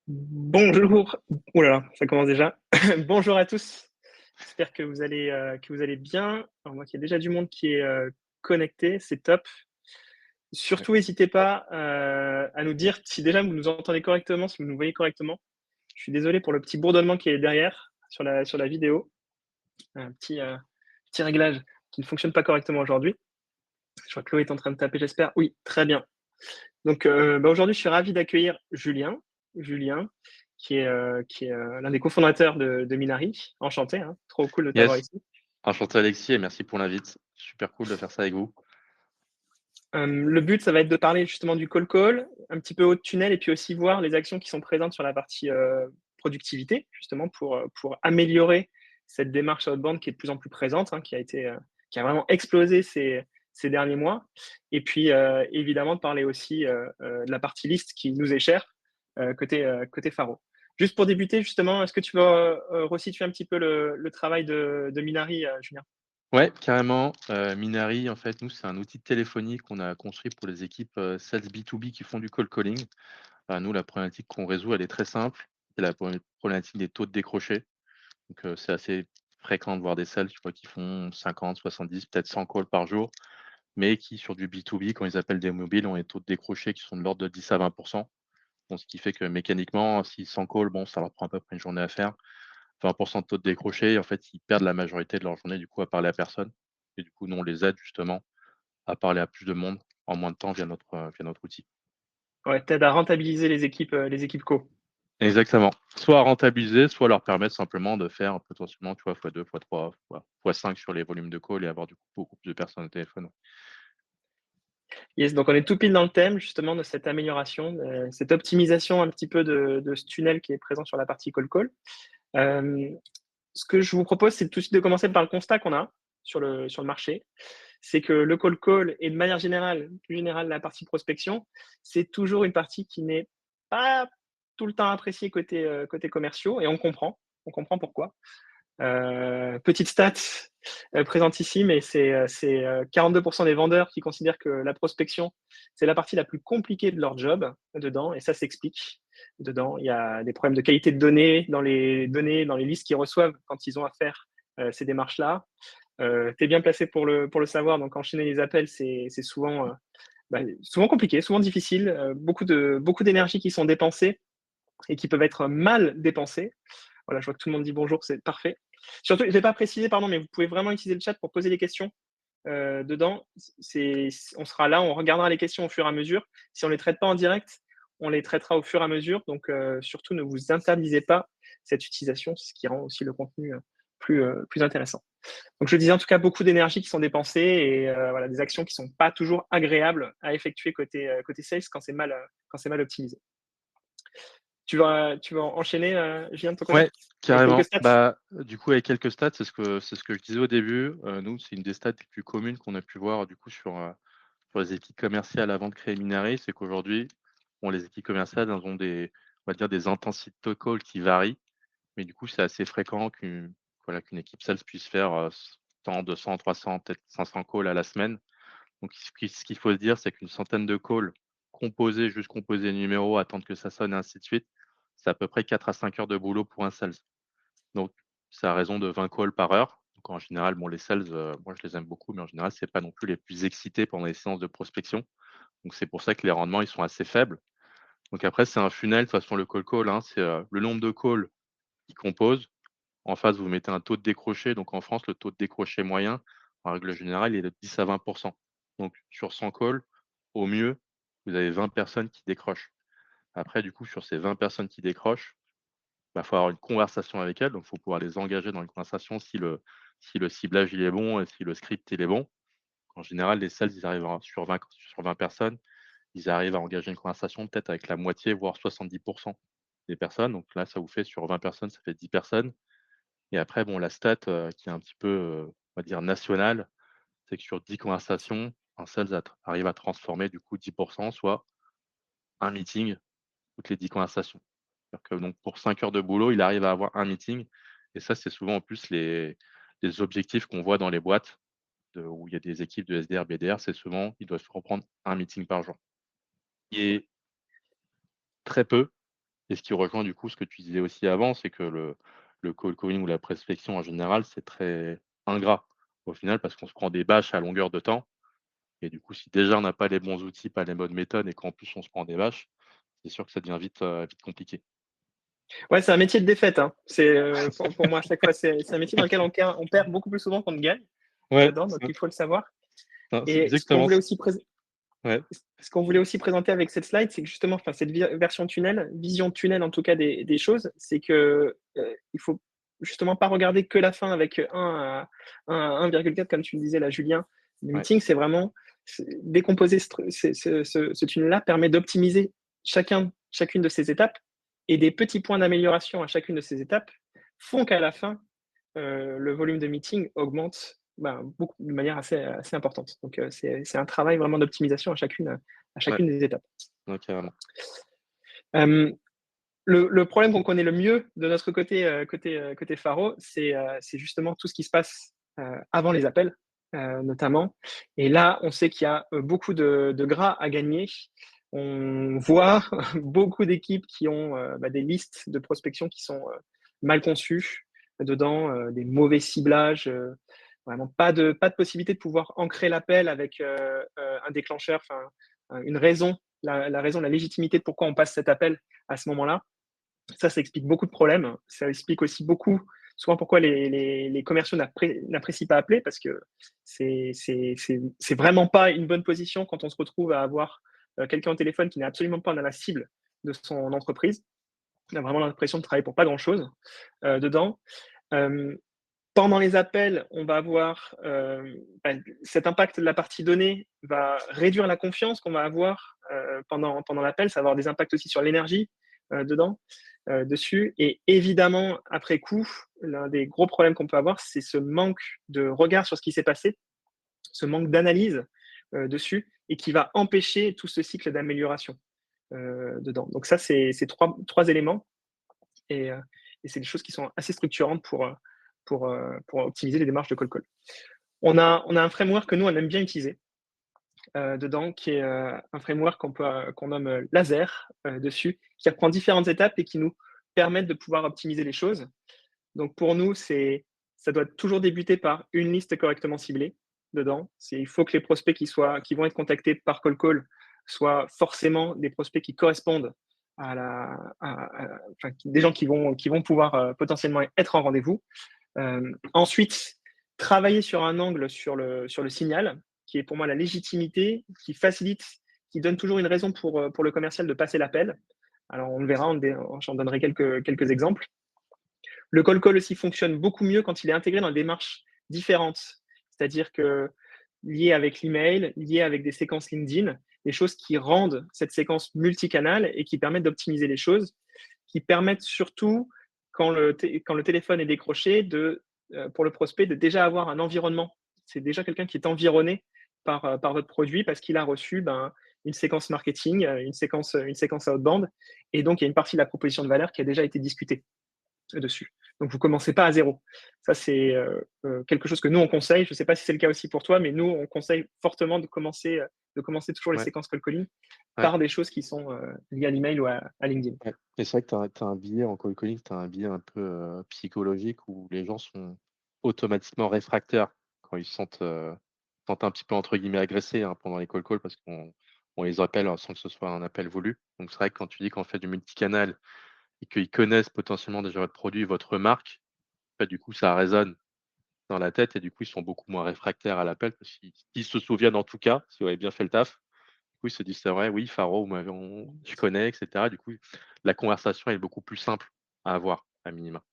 Bonjour. Ouh là là, ça commence déjà. Bonjour à tous. J'espère que vous allez bien. Alors moi, il y a déjà du monde qui est, connecté, c'est top. Ouais. Surtout, n'hésitez pas, à nous dire si déjà vous nous entendez correctement, si vous nous voyez correctement. Je suis désolé pour le petit bourdonnement qui est derrière sur la vidéo. Un petit réglage qui ne fonctionne pas correctement aujourd'hui. Je vois que Chloé est en train de taper, j'espère. Oui, très bien. Donc, aujourd'hui, je suis ravi d'accueillir Julien. Julien, qui est l'un des cofondateurs de Minari. Enchanté, hein, trop cool de t'avoir Yes, ici. enchanté Alexis et merci pour l'invite. Super cool de faire ça avec vous. Le but, ça va être de parler justement du call, un petit peu haut de tunnel et puis aussi voir les actions qui sont présentes sur la partie, productivité, justement pour améliorer cette démarche outbound qui est de plus en plus présente, hein, qui a vraiment explosé ces derniers mois et puis, évidemment de parler aussi, de la partie liste qui nous est chère, côté Faro. Juste pour débuter justement, est-ce que tu veux, resituer un petit peu le travail de Minari, Julien? Ouais, carrément, Minari, en fait, nous, c'est un outil de téléphonie qu'on a construit pour les équipes, sales B2B qui font du cold calling. Nous, la problématique qu'on résout, elle est très simple, c'est la problématique des taux de décroché. Donc, c'est assez fréquent de voir des sales, tu vois, qui font 50, 70, peut-être 100 calls par jour, mais qui, sur du B2B, quand ils appellent des mobiles, ont des taux de décroché qui sont de l'ordre de 10 à 20. Donc, ce qui fait que mécaniquement, s'ils 100 calls, bon, ça leur prend à peu près une journée à faire. 20 de taux de décroché, en fait, ils perdent la majorité de leur journée, du coup, à parler à personne et du coup, nous, on les aide justement à parler à plus de monde en moins de temps via notre outil. Ouais, tu à rentabiliser les équipes co. Exactement. Soit à rentabiliser, soit leur permettre simplement de faire potentiellement, tu vois, fois 2 fois 3 fois 5 sur les volumes de call et avoir du coup beaucoup plus de personnes au téléphone. Yes, donc on est tout pile dans le thème justement de cette amélioration, cette optimisation un petit peu de ce tunnel qui est présent sur la partie call. Hem, Ce que je vous propose, c'est tout de suite de commencer par le constat qu'on a sur le marché. C'est que le call et de manière générale, plus générale, la partie prospection, c'est toujours une partie qui n'est pas tout le temps appréciée côté commerciaux et on comprend pourquoi. Petite stat, présente ici, mais c'est 42 des vendeurs qui considèrent que la prospection, c'est la partie la plus compliquée de leur job dedans et ça s'explique. Dedans, il y a des problèmes de qualité de données, dans les listes qu'ils reçoivent quand ils ont à faire, ces démarches-là. Tu es bien placé pour le savoir, donc enchaîner les appels, c'est souvent, souvent compliqué, souvent difficile, beaucoup d'énergie qui sont dépensées et qui peuvent être mal dépensées. Voilà, je vois que tout le monde dit bonjour, c'est parfait. Surtout, je n'ai pas précisé, pardon, mais vous pouvez vraiment utiliser le chat pour poser des questions dedans. On sera là, on regardera les questions au fur et à mesure. Si on ne les traite pas en direct, on les traitera au fur et à mesure. Donc, surtout, ne vous interdisez pas cette utilisation, c'est ce qui rend aussi le contenu plus intéressant. Donc, je disais en tout cas beaucoup d'énergie qui sont dépensées et voilà, des actions qui ne sont pas toujours agréables à effectuer côté sales quand c'est mal optimisé. Tu vas enchaîner, Julien, de ton côté Ouais, avec quelques carrément. stats. Bah, du coup, avec quelques stats, c'est ce que je disais au début. Nous, c'est une des stats les plus communes qu'on a pu voir du coup sur les équipes commerciales avant de créer Minari. C'est qu'aujourd'hui, bon, les équipes commerciales, elles ont on va dire des intensités de call qui varient, mais du coup, c'est assez fréquent qu'une équipe sales puisse faire 100, 200, 300, peut-être 500 calls à la semaine. Donc, ce qu'il faut se dire, c'est qu'une centaine de calls composés, juste composer les numéros, attendre que ça sonne et ainsi de suite, c'est à peu près 4 à 5 heures de boulot pour un sales. Donc, c'est à raison de 20 calls par heure. Donc, en général, bon, les sales, moi, je les aime beaucoup, mais en général, c'est pas non plus les plus excités pendant les séances de prospection. Donc, c'est pour ça que les rendements, ils sont assez faibles. Donc, après, c'est un funnel. De toute façon, le call, hein, c'est le nombre de calls qu'ils composent. En face, vous mettez un taux de décroché. Donc, en France, le taux de décroché moyen, en règle générale, il est de 10 à 20. Donc, sur 100 calls, au mieux, vous avez 20 personnes qui décrochent. Après, du coup, sur ces 20 personnes qui décrochent, il faut avoir une conversation avec elles, donc il faut pouvoir les engager dans une conversation si le ciblage il est bon et si le script il est bon. En général, les sales, ils arrivent sur 20 personnes, ils arrivent à engager une conversation peut-être avec la moitié, voire 70 des personnes. Donc là, ça vous fait sur 20 personnes, ça fait 10 personnes. Et après, bon, la stat qui est un petit peu, on va dire, nationale, c'est que sur 10 conversations, un sales arrive à transformer du coup 10 soit un meeting toutes les 10 conversations. C'est-à-dire que donc pour 5 heures de boulot, il arrive à avoir un meeting et ça, c'est souvent en plus les objectifs qu'on voit dans les boîtes où il y a des équipes de SDR, BDR, c'est souvent ils doivent reprendre un meeting par jour. Qui est très peu, Et ce qui rejoint du coup ce que tu disais aussi avant, c'est que le cold calling ou la prospection en général, c'est très ingrat au final parce qu'on se prend des bâches à longueur de temps et du coup, si déjà on n'a pas les bons outils, pas les bonnes méthodes et qu'en plus on se prend des bâches, c'est sûr que ça devient vite compliqué. Ouais, c'est un métier de défaite, hein. C'est, pour moi à chaque fois, c'est un métier dans lequel on perd beaucoup plus souvent qu'on ne gagne Ouais, dedans, donc c'est il faut le savoir. c'est Et exactement ça. Ouais, ce qu'on voulait aussi présenter avec cette slide, c'est que justement, enfin, cette version tunnel, vision tunnel en tout cas des choses, c'est que il faut justement pas regarder que la fin avec 1 à 1,4 comme tu le disais là, Julien. Le ouais, meeting, c'est vraiment décomposer ce tunnel-là permet d'optimiser chacune de ces étapes et des petits points d'amélioration à chacune de ces étapes font qu'à la fin, le volume de meeting augmente beaucoup, de manière assez importante. Donc, c'est un travail vraiment d'optimisation à ouais, chacune des étapes. ouais, carrément. Euh, le problème qu'on connaît le mieux de notre côté Faro, c'est justement tout ce qui se passe avant les appels, notamment. Et là, on sait qu'il y a beaucoup de gras à gagner. On voit beaucoup d'équipes qui ont des listes de prospection qui sont mal conçues, dedans des mauvais ciblages, vraiment pas de possibilité de pouvoir ancrer l'appel avec un déclencheur, enfin une raison, la raison, la légitimité de pourquoi on passe cet appel à ce moment-là. Ça explique beaucoup de problèmes. Ça explique aussi beaucoup, souvent pourquoi les commerciaux n'apprécient pas appeler parce que c'est vraiment pas une bonne position quand on se retrouve à avoir quelqu'un au téléphone qui n'est absolument pas dans la cible de son entreprise. On a vraiment l'impression de travailler pour pas grand-chose dedans. Euh, Pendant les appels, on va avoir cet impact de la partie donnée va réduire la confiance qu'on va avoir pendant l'appel. Ça va avoir des impacts aussi sur l'énergie dessus. Et évidemment, après coup, l'un des gros problèmes qu'on peut avoir, c'est ce manque de regard sur ce qui s'est passé, ce manque d'analyse dessus, et qui va empêcher tout ce cycle d'amélioration dedans. Donc ça, c'est trois éléments. Et c'est des choses qui sont assez structurantes pour optimiser les démarches de call call. On a un framework que nous, on aime bien utiliser dedans, qui est un framework qu'on nomme laser dessus, qui reprend différentes étapes et qui nous permettent de pouvoir optimiser les choses. Donc pour nous, ça doit toujours débuter par une liste correctement ciblée dedans. Il faut que les prospects qui vont être contactés par call soient forcément des prospects qui correspondent enfin, des gens qui vont pouvoir potentiellement être en rendez-vous. Ensuite, travailler sur un angle sur le signal, qui est pour moi la légitimité, qui facilite, qui donne toujours une raison pour le commercial de passer l'appel. Alors on le verra, j'en donnerai quelques exemples. Le call aussi fonctionne beaucoup mieux quand il est intégré dans des démarches différentes, c'est-à-dire que lié avec l'email, lié avec des séquences LinkedIn, des choses qui rendent cette séquence multicanal et qui permettent d'optimiser les choses, qui permettent surtout, quand le téléphone est décroché, pour le prospect, de déjà avoir un environnement. C'est déjà quelqu'un qui est environné par votre produit parce qu'il a reçu une séquence marketing, une séquence outbound, et donc il y a une partie de la proposition de valeur qui a déjà été discutée dessus. Donc vous commencez pas à zéro. Ça, c'est quelque chose que nous, on conseille. Je ne sais pas si c'est le cas aussi pour toi, mais nous, on conseille fortement de commencer toujours les Ouais, séquences call calling ouais, par des choses qui sont liées à l'email ou à LinkedIn. ouais. Et c'est vrai que tu as un biais en cold calling, tu as un biais un peu, psychologique où les gens sont automatiquement réfractaires quand ils se sentent un petit peu entre guillemets «agressés», hein, pendant les cold calls parce qu'on les appelle, sans que ce soit un appel voulu. Donc c'est vrai que quand tu dis qu'on fait du multicanal et qu'ils connaissent potentiellement déjà votre produit, votre marque, bah, du coup ça résonne dans la tête et du coup ils sont beaucoup moins réfractaires à l'appel parce qu'ils se souviennent en tout cas, si vous avez bien fait le taf. Du coup, ils se disent: «C'est vrai, oui, Faro, vous m'avez on je connais» et cetera. Du coup, la conversation est beaucoup plus simple à avoir, à minima.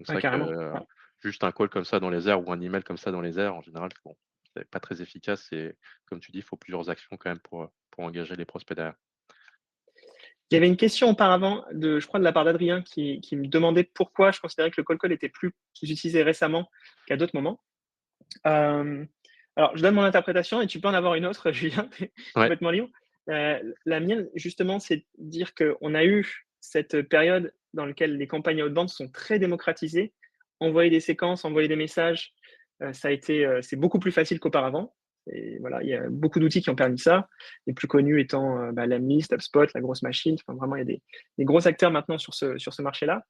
Donc c'est Ouais, vrai que, carrément. Ouais. juste un call comme ça dans les airs ou un email comme ça dans les airs, en général, bon, c'est pas très efficace et comme tu dis, il faut plusieurs actions quand même pour engager les prospects derrière. Il y avait une question auparavant, je crois, de la part d'Adrien qui me demandait pourquoi je considérais que le call était plus utilisé récemment qu'à d'autres moments. Euh, alors, je donne mon interprétation et tu peux en avoir une autre, Julien, tu es Ouais, complètement libre. La mienne, justement, c'est de dire qu'on a eu cette période dans laquelle les campagnes outbound sont très démocratisées. Envoyer des séquences, envoyer des messages, c'est beaucoup plus facile qu'auparavant. Et voilà, il y a beaucoup d'outils qui ont permis ça. Les plus connus étant Lemlist, HubSpot, La Grosse Machine. Enfin, vraiment, il y a des gros acteurs maintenant sur ce marché-là.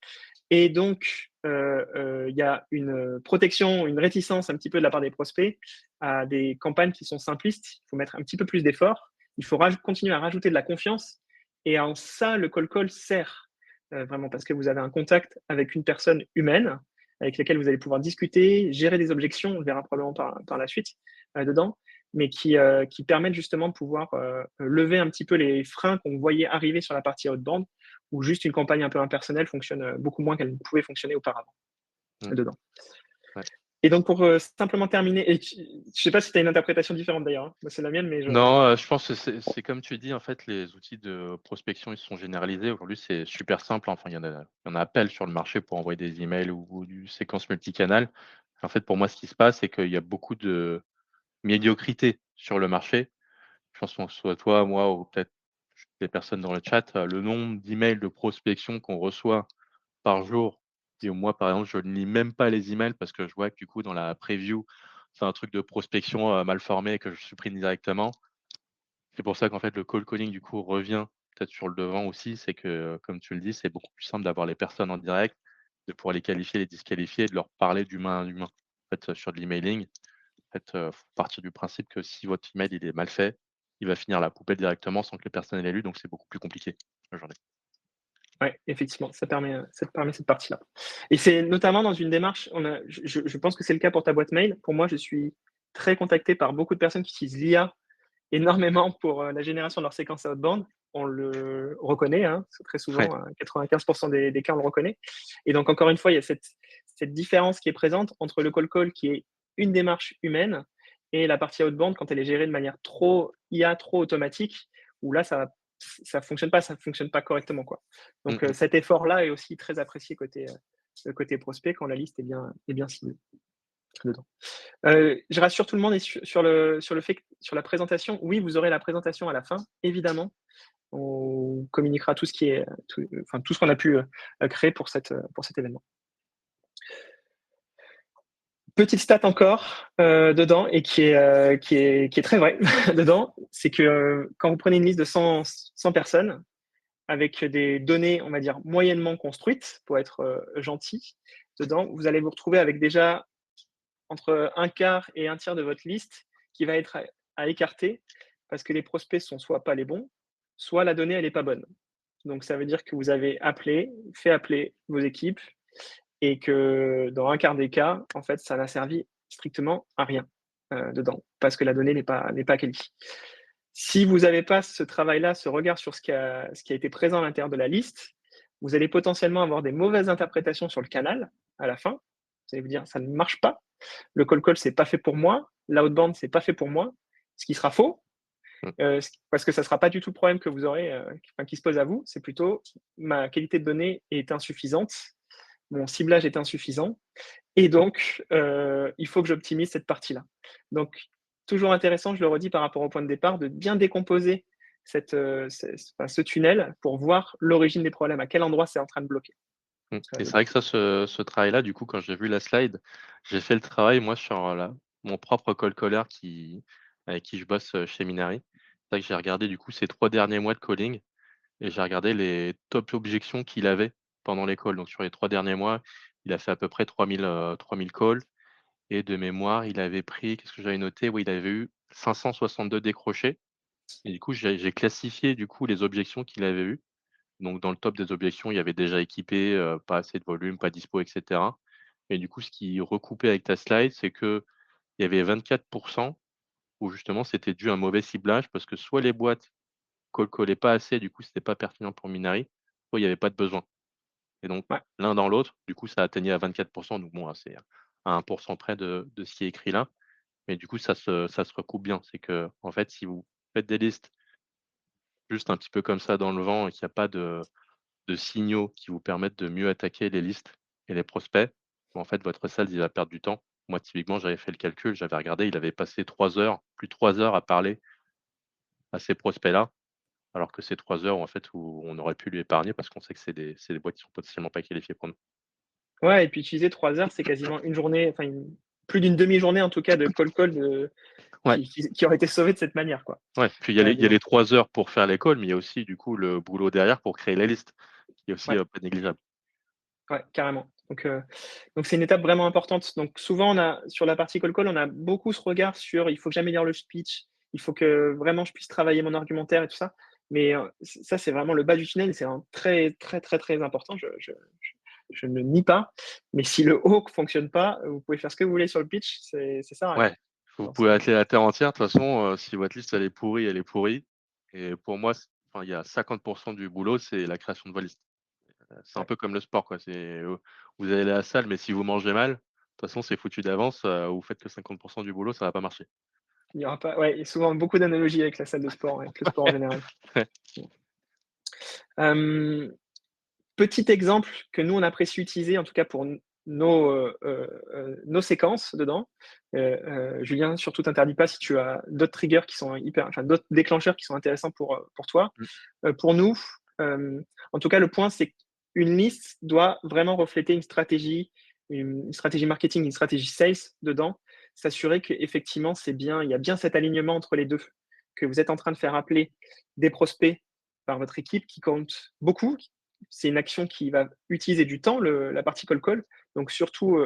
Et donc, il y a une protection, une réticence un petit peu de la part des prospects à des campagnes qui sont simplistes. Il faut mettre un petit peu plus d'efforts. Il faut continuer à rajouter de la confiance. Et en ça, le call call sert vraiment parce que vous avez un contact avec une personne humaine avec laquelle vous allez pouvoir discuter, gérer des objections, on le verra probablement par la suite dedans, mais qui permettent justement de pouvoir lever un petit peu les freins qu'on voyait arriver sur la partie outbound, où juste une campagne un peu impersonnelle fonctionne beaucoup moins qu'elle ne pouvait fonctionner auparavant Mmh. dedans. Ouais. Et donc pour simplement terminer, et je ne sais pas si tu as une interprétation différente d'ailleurs, hein. Moi c'est la mienne, mais Non, je pense que c'est comme tu dis, en fait, les outils de prospection, ils sont généralisés. Aujourd'hui, c'est super simple. Enfin, il y en a à pelle sur le marché pour envoyer des emails ou du séquence multicanal. En fait, pour moi, ce qui se passe, c'est qu'il y a beaucoup de médiocrité sur le marché. Je pense que soit toi, moi ou peut-être des personnes dans le chat, le nombre d'emails de prospection qu'on reçoit par jour et moi, par exemple, je ne lis même pas les emails parce que je vois que du coup, dans la preview, c'est un truc de prospection, mal formé et que je supprime directement. C'est pour ça qu'en fait, le cold calling, du coup, revient peut-être sur le devant aussi. C'est que, comme tu le dis, c'est beaucoup plus simple d'avoir les personnes en direct, de pouvoir les qualifier, les disqualifier et de leur parler d'humain à humain. En fait, sur de l'emailing, en fait, faut partir du principe que si votre email, il est mal fait, il va finir à la poubelle directement sans que les personnes l'aient lu, donc c'est beaucoup plus compliqué aujourd'hui. ouais, effectivement, ça te permet cette partie-là. Et c'est notamment dans une démarche, je pense que c'est le cas pour ta boîte mail. Pour moi, je suis très contacté par beaucoup de personnes qui utilisent l'IA énormément pour la génération de leur séquence outbound. On le reconnaît, hein, c'est très Ouais. souvent, 95% des cas, on le reconnaît. Et donc, encore une fois, il y a cette différence qui est présente entre le call call, qui est une démarche humaine, et la partie outbound, quand elle est gérée de manière trop IA, trop automatique, où là, ça fonctionne pas, ça fonctionne pas correctement, quoi. Mmh Donc, mh. cet effort-là est aussi très apprécié côté prospect quand la liste est bien ciblée dedans. Je rassure tout le monde et sur le fait que sur la présentation, oui, vous aurez la présentation à la fin, évidemment. On communiquera tout ce qui est tout ce qu'on a pu, créer pour cet événement. Petite stat encore, dedans et qui est très vraie dedans, c'est que, quand vous prenez une liste de 100 personnes avec des données, on va dire, moyennement construites, pour être, gentil, dedans, vous allez vous retrouver avec déjà entre un quart et un tiers de votre liste qui va être à écarter parce que les prospects sont soit pas les bons, soit la donnée elle est pas bonne. Donc ça veut dire que vous avez fait appeler vos équipes et que dans un quart des cas, en fait, ça n'a servi strictement à rien dedans parce que la donnée n'est pas quali. Si vous n'avez pas ce travail-là, ce regard sur ce qui a été présent à l'intérieur de la liste, vous allez potentiellement avoir des mauvaises interprétations sur le canal à la fin. Vous allez vous dire ça ne marche pas, le call call, c'est pas fait pour moi. L'outbound, c'est pas fait pour moi. Ce qui sera faux, Mmh. parce que ça sera pas du tout le problème que vous aurez, qui se pose à vous. C'est plutôt ma qualité de données est insuffisante, mon ciblage est insuffisant, et donc il faut que j'optimise cette partie-là. Donc toujours intéressant, je le redis par rapport au point de départ, de bien décomposer ce tunnel pour voir l'origine des problèmes, à quel endroit c'est en train de bloquer. Et c'est Dedans. vrai que ça, ce travail-là, du coup, quand j'ai vu la slide, j'ai fait le travail moi sur, mon propre cold caller avec qui je bosse, chez Minari. C'est vrai que j'ai regardé du coup ses 3 derniers mois de calling et j'ai regardé les top objections qu'il avait pendant les calls. Donc sur les 3 derniers mois, il a fait à peu près 3000 calls et de mémoire, il avait pris qu'est-ce que j'avais noté? Oui, il avait eu 562 décrochés et du coup, j'ai classifié du coup les objections qu'il avait eues. Donc dans le top des objections, il y avait déjà équipé, pas assez de volume, pas dispo et cetera. Et du coup, ce qui recoupait avec ta slide, c'est qu'il y avait 24 où justement c'était dû à un mauvais ciblage parce que soit les boîtes collaient pas assez, du coup c'était pas pertinent pour Minari, soit il y avait pas de besoin. Et donc Ouais. l'un dans l'autre, du coup ça atteignait à 24 donc bon, c'est à 1 près de ce qui est écrit là. Mais du coup ça se recoupe bien. C'est que en fait, si vous faites des listes juste un petit peu comme ça dans le vent et qu'il y a pas de signaux qui vous permettent de mieux attaquer les listes et les prospects, en fait, votre sales, il va perdre du temps. Moi, typiquement, j'avais fait le calcul, j'avais regardé, il avait passé 3 heures, plus de 3 heures à parler à ces prospects-là, alors que c'est 3 heures, en fait, où on aurait pu lui épargner parce qu'on sait que c'est des boîtes qui sont potentiellement pas qualifiées pour nous. Ouais, et puis utiliser 3 heures, c'est quasiment une journée, enfin plus d'une demi-journée en tout cas de call Ouais, qui auraient été sauvés de cette manière, quoi. ouais. Puis il y a Disons. les 3 heures pour faire l'école, mais il y a aussi du coup le boulot derrière pour créer la liste, qui est aussi, Ouais, pas négligeable. ouais, carrément. Donc c'est une étape vraiment importante. Donc souvent, on a sur la partie call call, on a beaucoup ce regard sur: «Il faut que j'améliore le speech, il faut que vraiment je puisse travailler mon argumentaire et tout ça». Mais, ça, c'est vraiment le bas du tunnel et c'est un très, très, très, très important. Je ne nie pas, mais si le haut ne fonctionne pas, vous pouvez faire ce que vous voulez sur le pitch, ça sert à rien. Ouais, vous Dans pouvez ce atteler la terre entière, de toute façon, si votre liste elle est pourrie, elle est pourrie et pour moi, enfin, il y a 50 du boulot, c'est la création de votre liste. C'est un Ouais, peu comme le sport, quoi, vous allez à la salle, mais si vous mangez mal, de toute façon, c'est foutu d'avance, vous faites que 50 du boulot, ça va pas marcher. il y aura pas ouais, il y a souvent beaucoup d'analogies avec la salle de sport, avec le sport en général. Ouais. Hem, Petit exemple que nous on apprécie utiliser, en tout cas pour nos séquences dedans. Julien, surtout t'interdis pas si tu as d'autres triggers qui sont d'autres déclencheurs qui sont intéressants pour toi. Mmh, Pour nous, en tout cas, le point, c'est qu'une liste doit vraiment refléter une stratégie marketing, une stratégie sales dedans. S'assurer qu'effectivement, il y a bien cet alignement entre les deux, que vous êtes en train de faire appeler des prospects par votre équipe qui compte beaucoup. C'est une action qui va utiliser du temps, la partie call call. Donc surtout,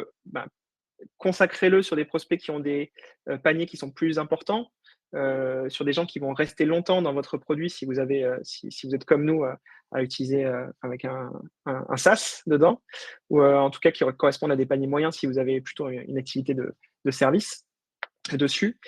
consacrez-le sur des prospects qui ont des paniers qui sont plus importants, sur des gens qui vont rester longtemps dans votre produit si vous avez, si vous êtes comme nous, à utiliser, avec un SaaS dedans ou, en tout cas qui correspondent à des paniers moyens si vous avez plutôt une activité de service dessus.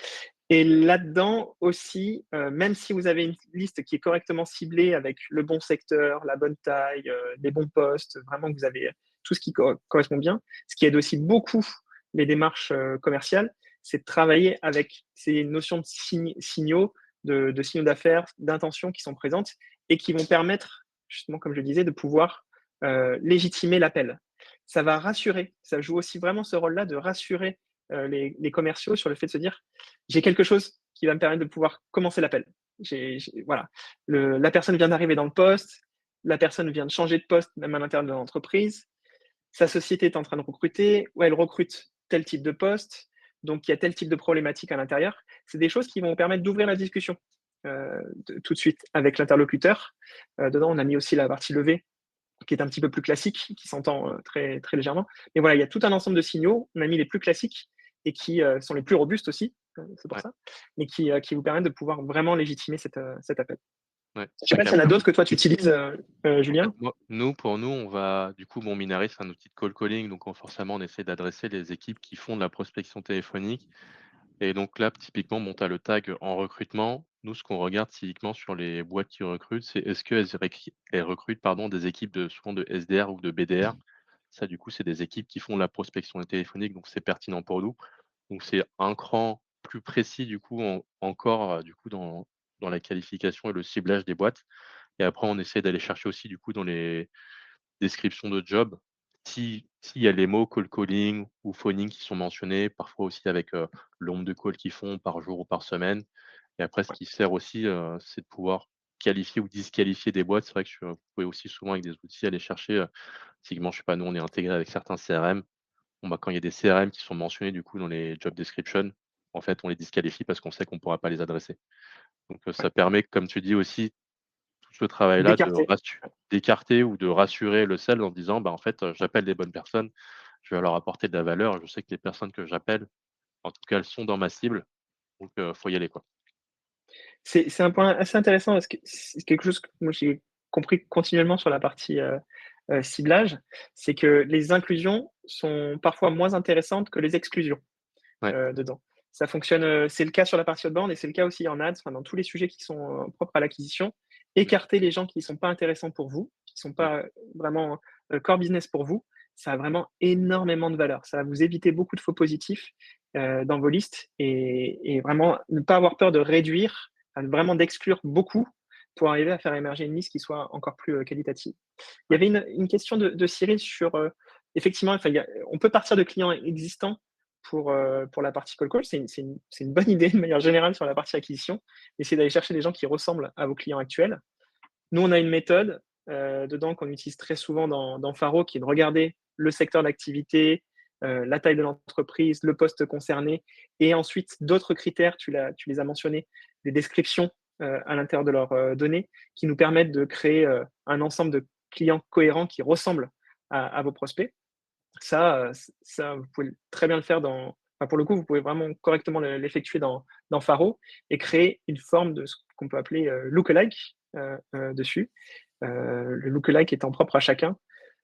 Et là-dedans aussi, même si vous avez une liste qui est correctement ciblée avec le bon secteur, la bonne taille, les bons postes, vraiment que vous avez tout ce qui correspond bien, ce qui aide aussi beaucoup les démarches commerciales, c'est de travailler avec ces notions de signaux, de signaux d'affaires, d'intentions qui sont présentes et qui vont permettre, justement, comme je le disais, de pouvoir légitimer l'appel. Ça va rassurer, ça joue aussi vraiment ce rôle-là de rassurer les commerciaux sur le fait de se dire j'ai quelque chose qui va me permettre de pouvoir commencer l'appel. Voilà. La personne vient d'arriver dans le poste, la personne vient de changer de poste, même à l'intérieur de l'entreprise. Sa société est en train de recruter, ou elle recrute tel type de poste, donc il y a tel type de problématique à l'intérieur. C'est des choses qui vont permettre d'ouvrir la discussion tout de suite avec l'interlocuteur. Dedans, on a mis aussi la partie levée, qui est un petit peu plus classique, qui s'entend très, très légèrement. Mais voilà, il y a tout un ensemble de signaux. On a mis les plus classiques et qui sont les plus robustes aussi, c'est pour ouais, ça, mais qui vous permettent de pouvoir vraiment légitimer cet appel. ouais. Je ne sais pas Et s'il y en a après, d'autres que toi tu utilises, en fait, Julien. pour nous, on va du coup, Minaris, c'est un outil de cold calling, donc forcément, on essaie d'adresser les équipes qui font de la prospection téléphonique. Et donc là, typiquement, bon, tu as le tag en recrutement. Nous, ce qu'on regarde typiquement sur les boîtes qui recrutent, c'est est-ce elles recrutent pardon, des équipes souvent de SDR ou de BDR. Ça, du coup, c'est des équipes qui font de la prospection téléphonique, donc c'est pertinent pour nous. Donc c'est un cran plus précis, du coup, encore du coup, dans la qualification et le ciblage des boîtes. Et après, on essaie d'aller chercher aussi, du coup, dans les descriptions de job, s'il y a les mots cold calling ou phoning qui sont mentionnés, parfois aussi avec, le nombre de calls qu'ils font par jour ou par semaine. Et après ce Ouais, qui sert aussi, c'est de pouvoir qualifier ou disqualifier des boîtes. C'est vrai que vous pouvez aussi souvent avec des outils aller chercher, typiquement, je sais pas, nous on est intégré avec certains CRM. Bon, bah, quand il y a des CRM qui sont mentionnés du coup dans les job descriptions, en fait, on les disqualifie parce qu'on sait qu'on ne pourra pas les adresser. Donc, ouais. ça permet, comme tu dis aussi, tout ce travail-là D'écarter. d'écarter ou de rassurer le sales en disant: «Bah, en fait, j'appelle des bonnes personnes, je vais leur apporter de la valeur. Je sais que les personnes que j'appelle, en tout cas, elles sont dans ma cible, donc faut y aller, quoi». C'est un point assez intéressant parce que c'est quelque chose que moi j'ai compris continuellement sur la partie ciblage, c'est que les inclusions sont parfois moins intéressantes que les exclusions. Ouais, Dedans. Ça fonctionne, c'est le cas sur la partie outbound et c'est le cas aussi en ads, enfin dans tous les sujets qui sont, propres à l'acquisition. mmh, Écarter les gens qui ne sont pas intéressants pour vous, qui ne sont mmh, pas, vraiment, core business pour vous, ça a vraiment énormément de valeur. Ça va vous éviter beaucoup de faux positifs, dans vos listes et vraiment ne pas avoir peur de réduire, enfin vraiment d'exclure beaucoup pour arriver à faire émerger une liste qui soit encore plus, qualitative. Il y ouais, avait une question de Cyril sur, effectivement, enfin, on peut partir de clients existants pour la partie cold call. C'est une bonne idée de manière générale sur la partie acquisition. Essayer d'aller chercher des gens qui ressemblent à vos clients actuels. Nous, on a une méthode dedans qu'on utilise très souvent dans Faro, qui est de regarder le secteur d'activité, la taille de l'entreprise, le poste concerné, et ensuite d'autres critères, tu les as mentionnés, des descriptions à l'intérieur de leurs données, qui nous permettent de créer un ensemble de clients cohérents qui ressemblent à vos prospects. Ça, vous pouvez très bien le faire pour le coup, vous pouvez vraiment correctement l'effectuer dans Faro et créer une forme de ce qu'on peut appeler lookalike dessus. Le lookalike étant propre à chacun.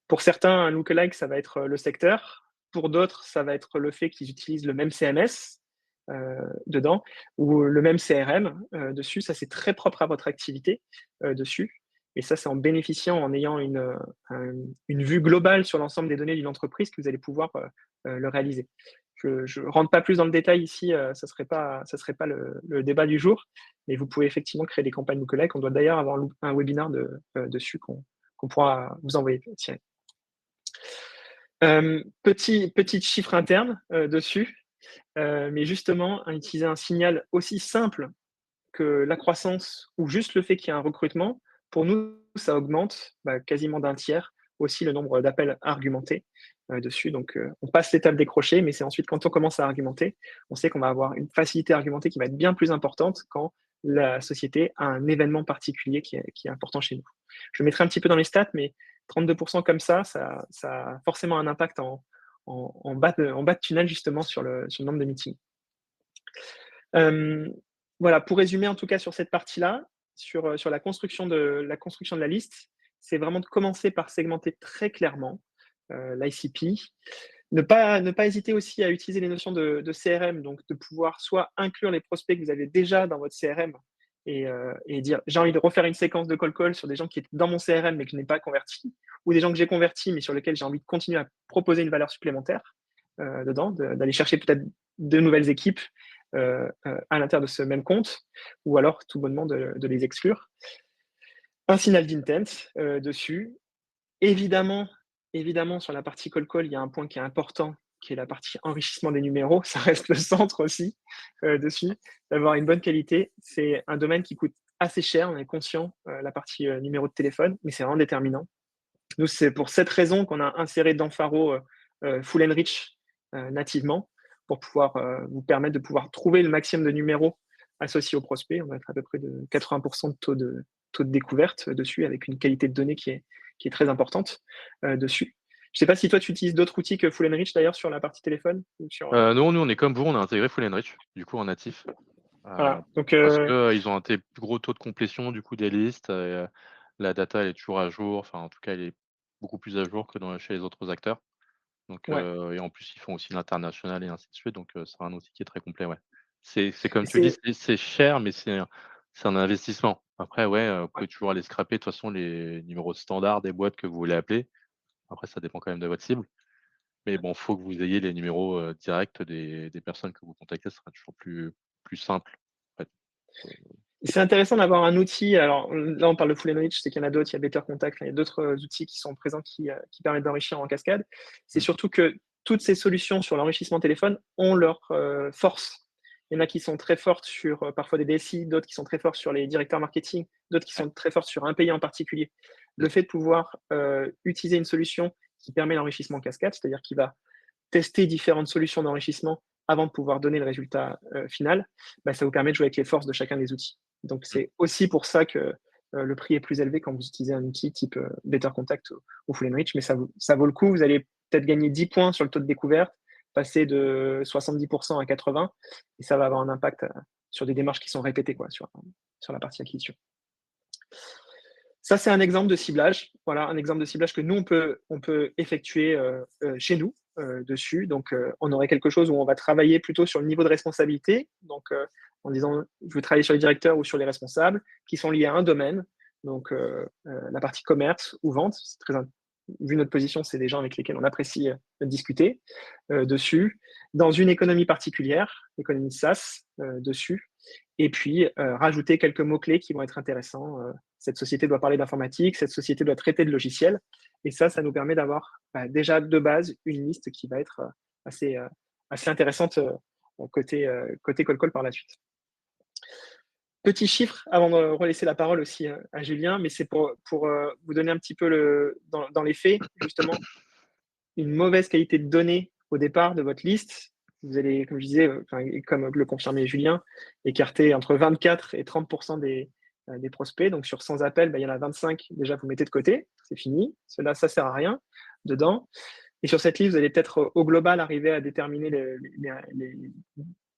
Pour certains, un lookalike, ça va être le secteur. Pour d'autres, ça va être le fait qu'ils utilisent le même CMS dedans ou le même CRM dessus. Ça, c'est très propre à votre activité dessus. Et ça, c'est en bénéficiant, en ayant une vue globale sur l'ensemble des données d'une entreprise que vous allez pouvoir le réaliser. Je ne rentre pas plus dans le détail ici, ça ne serait pas le débat du jour, mais vous pouvez effectivement créer des campagnes lookalike. On doit d'ailleurs avoir un webinaire dessus qu'on pourra vous envoyer. Petit chiffre interne dessus, mais justement, utiliser un signal aussi simple que la croissance ou juste le fait qu'il y ait un recrutement, pour nous, ça augmente quasiment d'un tiers aussi le nombre d'appels argumentés dessus. Donc, on passe l'étape décrochée, mais c'est ensuite quand on commence à argumenter, on sait qu'on va avoir une facilité argumentée qui va être bien plus importante quand la société a un événement particulier qui est important chez nous. Je le mettrai un petit peu dans les stats, mais 32% comme ça a forcément un impact en bas de tunnel justement sur le nombre de meetings. Voilà, pour résumer en tout cas sur cette partie-là, sur la construction de la liste, c'est vraiment de commencer par segmenter très clairement l'ICP. Ne pas hésiter aussi à utiliser les notions de CRM, donc de pouvoir soit inclure les prospects que vous avez déjà dans votre CRM et dire j'ai envie de refaire une séquence de call sur des gens qui étaient dans mon CRM mais que je n'ai pas convertis, ou des gens que j'ai convertis mais sur lesquels j'ai envie de continuer à proposer une valeur supplémentaire dedans, d'aller chercher peut-être de nouvelles équipes à l'intérieur de ce même compte, ou alors tout bonnement de les exclure. Un signal d'intent dessus. Évidemment, sur la partie call, il y a un point qui est important, qui est la partie enrichissement des numéros. Ça reste le centre aussi dessus. D'avoir une bonne qualité, c'est un domaine qui coûte assez cher, on est conscient, la partie numéro de téléphone, mais c'est vraiment déterminant. Nous, c'est pour cette raison qu'on a inséré dans Faro Full Enrich nativement, pour pouvoir vous permettre de pouvoir trouver le maximum de numéros associés au prospect. On va être à peu près de 80% de taux de découverte dessus, avec une qualité de données qui est très importante dessus. Je ne sais pas si toi, tu utilises d'autres outils que Full Enrich d'ailleurs sur la partie téléphone ou sur, Non, nous, on est comme vous, on a intégré Full Enrich, du coup, en natif. Voilà. Donc, Parce qu'ils ont un plus gros taux de complétion du coup des listes. La data, elle est toujours à jour. Enfin, en tout cas, elle est beaucoup plus à jour que chez les autres acteurs. Donc, ouais. et en plus, ils font aussi l'international et ainsi de suite. Donc, c'est un outil qui est très complet. Ouais. C'est comme Et tu le dis, c'est c'est cher, mais c'est un investissement. Après, ouais, vous ouais. pouvez toujours aller scraper de toute façon les numéros standards des boîtes que vous voulez appeler. Après, ça dépend quand même de votre cible. Mais bon, faut que vous ayez les numéros directs des personnes que vous contactez. Ce sera toujours plus simple. En fait. C'est intéressant d'avoir un outil. Alors là, on parle de Full Enrich, c'est qu'il y en a d'autres. Il y a Better Contact, il y a d'autres outils qui sont présents qui permettent d'enrichir en cascade. C'est Mmh. surtout que toutes ces solutions sur l'enrichissement téléphone ont leur force. Il y en a qui sont très fortes sur parfois des DSI, d'autres qui sont très fortes sur les directeurs marketing, d'autres qui Ouais. sont très fortes sur un pays en particulier. Mmh. Le fait de pouvoir utiliser une solution qui permet l'enrichissement en cascade, c'est-à-dire qui va tester différentes solutions d'enrichissement avant de pouvoir donner le résultat final, ça vous permet de jouer avec les forces de chacun des outils. Donc, Mmh. c'est aussi pour ça que le prix est plus élevé quand vous utilisez un outil type Better Contact ou Full Enrich, mais ça vaut le coup. Vous allez peut-être gagner 10 points sur le taux de découverte, passer de 70% à 80%, et ça va avoir un impact sur des démarches qui sont répétées sur la partie acquisition. Ça, c'est un exemple de ciblage. Voilà, un exemple de ciblage que nous, on peut effectuer chez nous dessus. Donc, on aurait quelque chose où on va travailler plutôt sur le niveau de responsabilité. Donc, en disant, je veux travailler sur les directeurs ou sur les responsables qui sont liés à un domaine. Donc, la partie commerce ou vente, c'est vu notre position, c'est des gens avec lesquels on apprécie discuter dessus. Dans une économie particulière, économie SaaS dessus. Et puis, rajouter quelques mots-clés qui vont être intéressants. Cette société doit parler d'informatique, cette société doit traiter de logiciels. Et ça nous permet d'avoir déjà de base une liste qui va être assez intéressante côté call par la suite. Petit chiffre avant de relaisser la parole aussi à Julien, mais c'est pour vous donner un petit peu dans les faits, justement, une mauvaise qualité de données au départ de votre liste, vous allez, comme je disais, enfin, et comme le confirmait Julien, écarter entre 24 et 30 des prospects. Donc sur 100 appels, bah, il y en a 25 déjà vous mettez de côté, c'est fini. Cela, ça sert à rien dedans. Et sur cette liste, vous allez peut-être au global arriver à déterminer les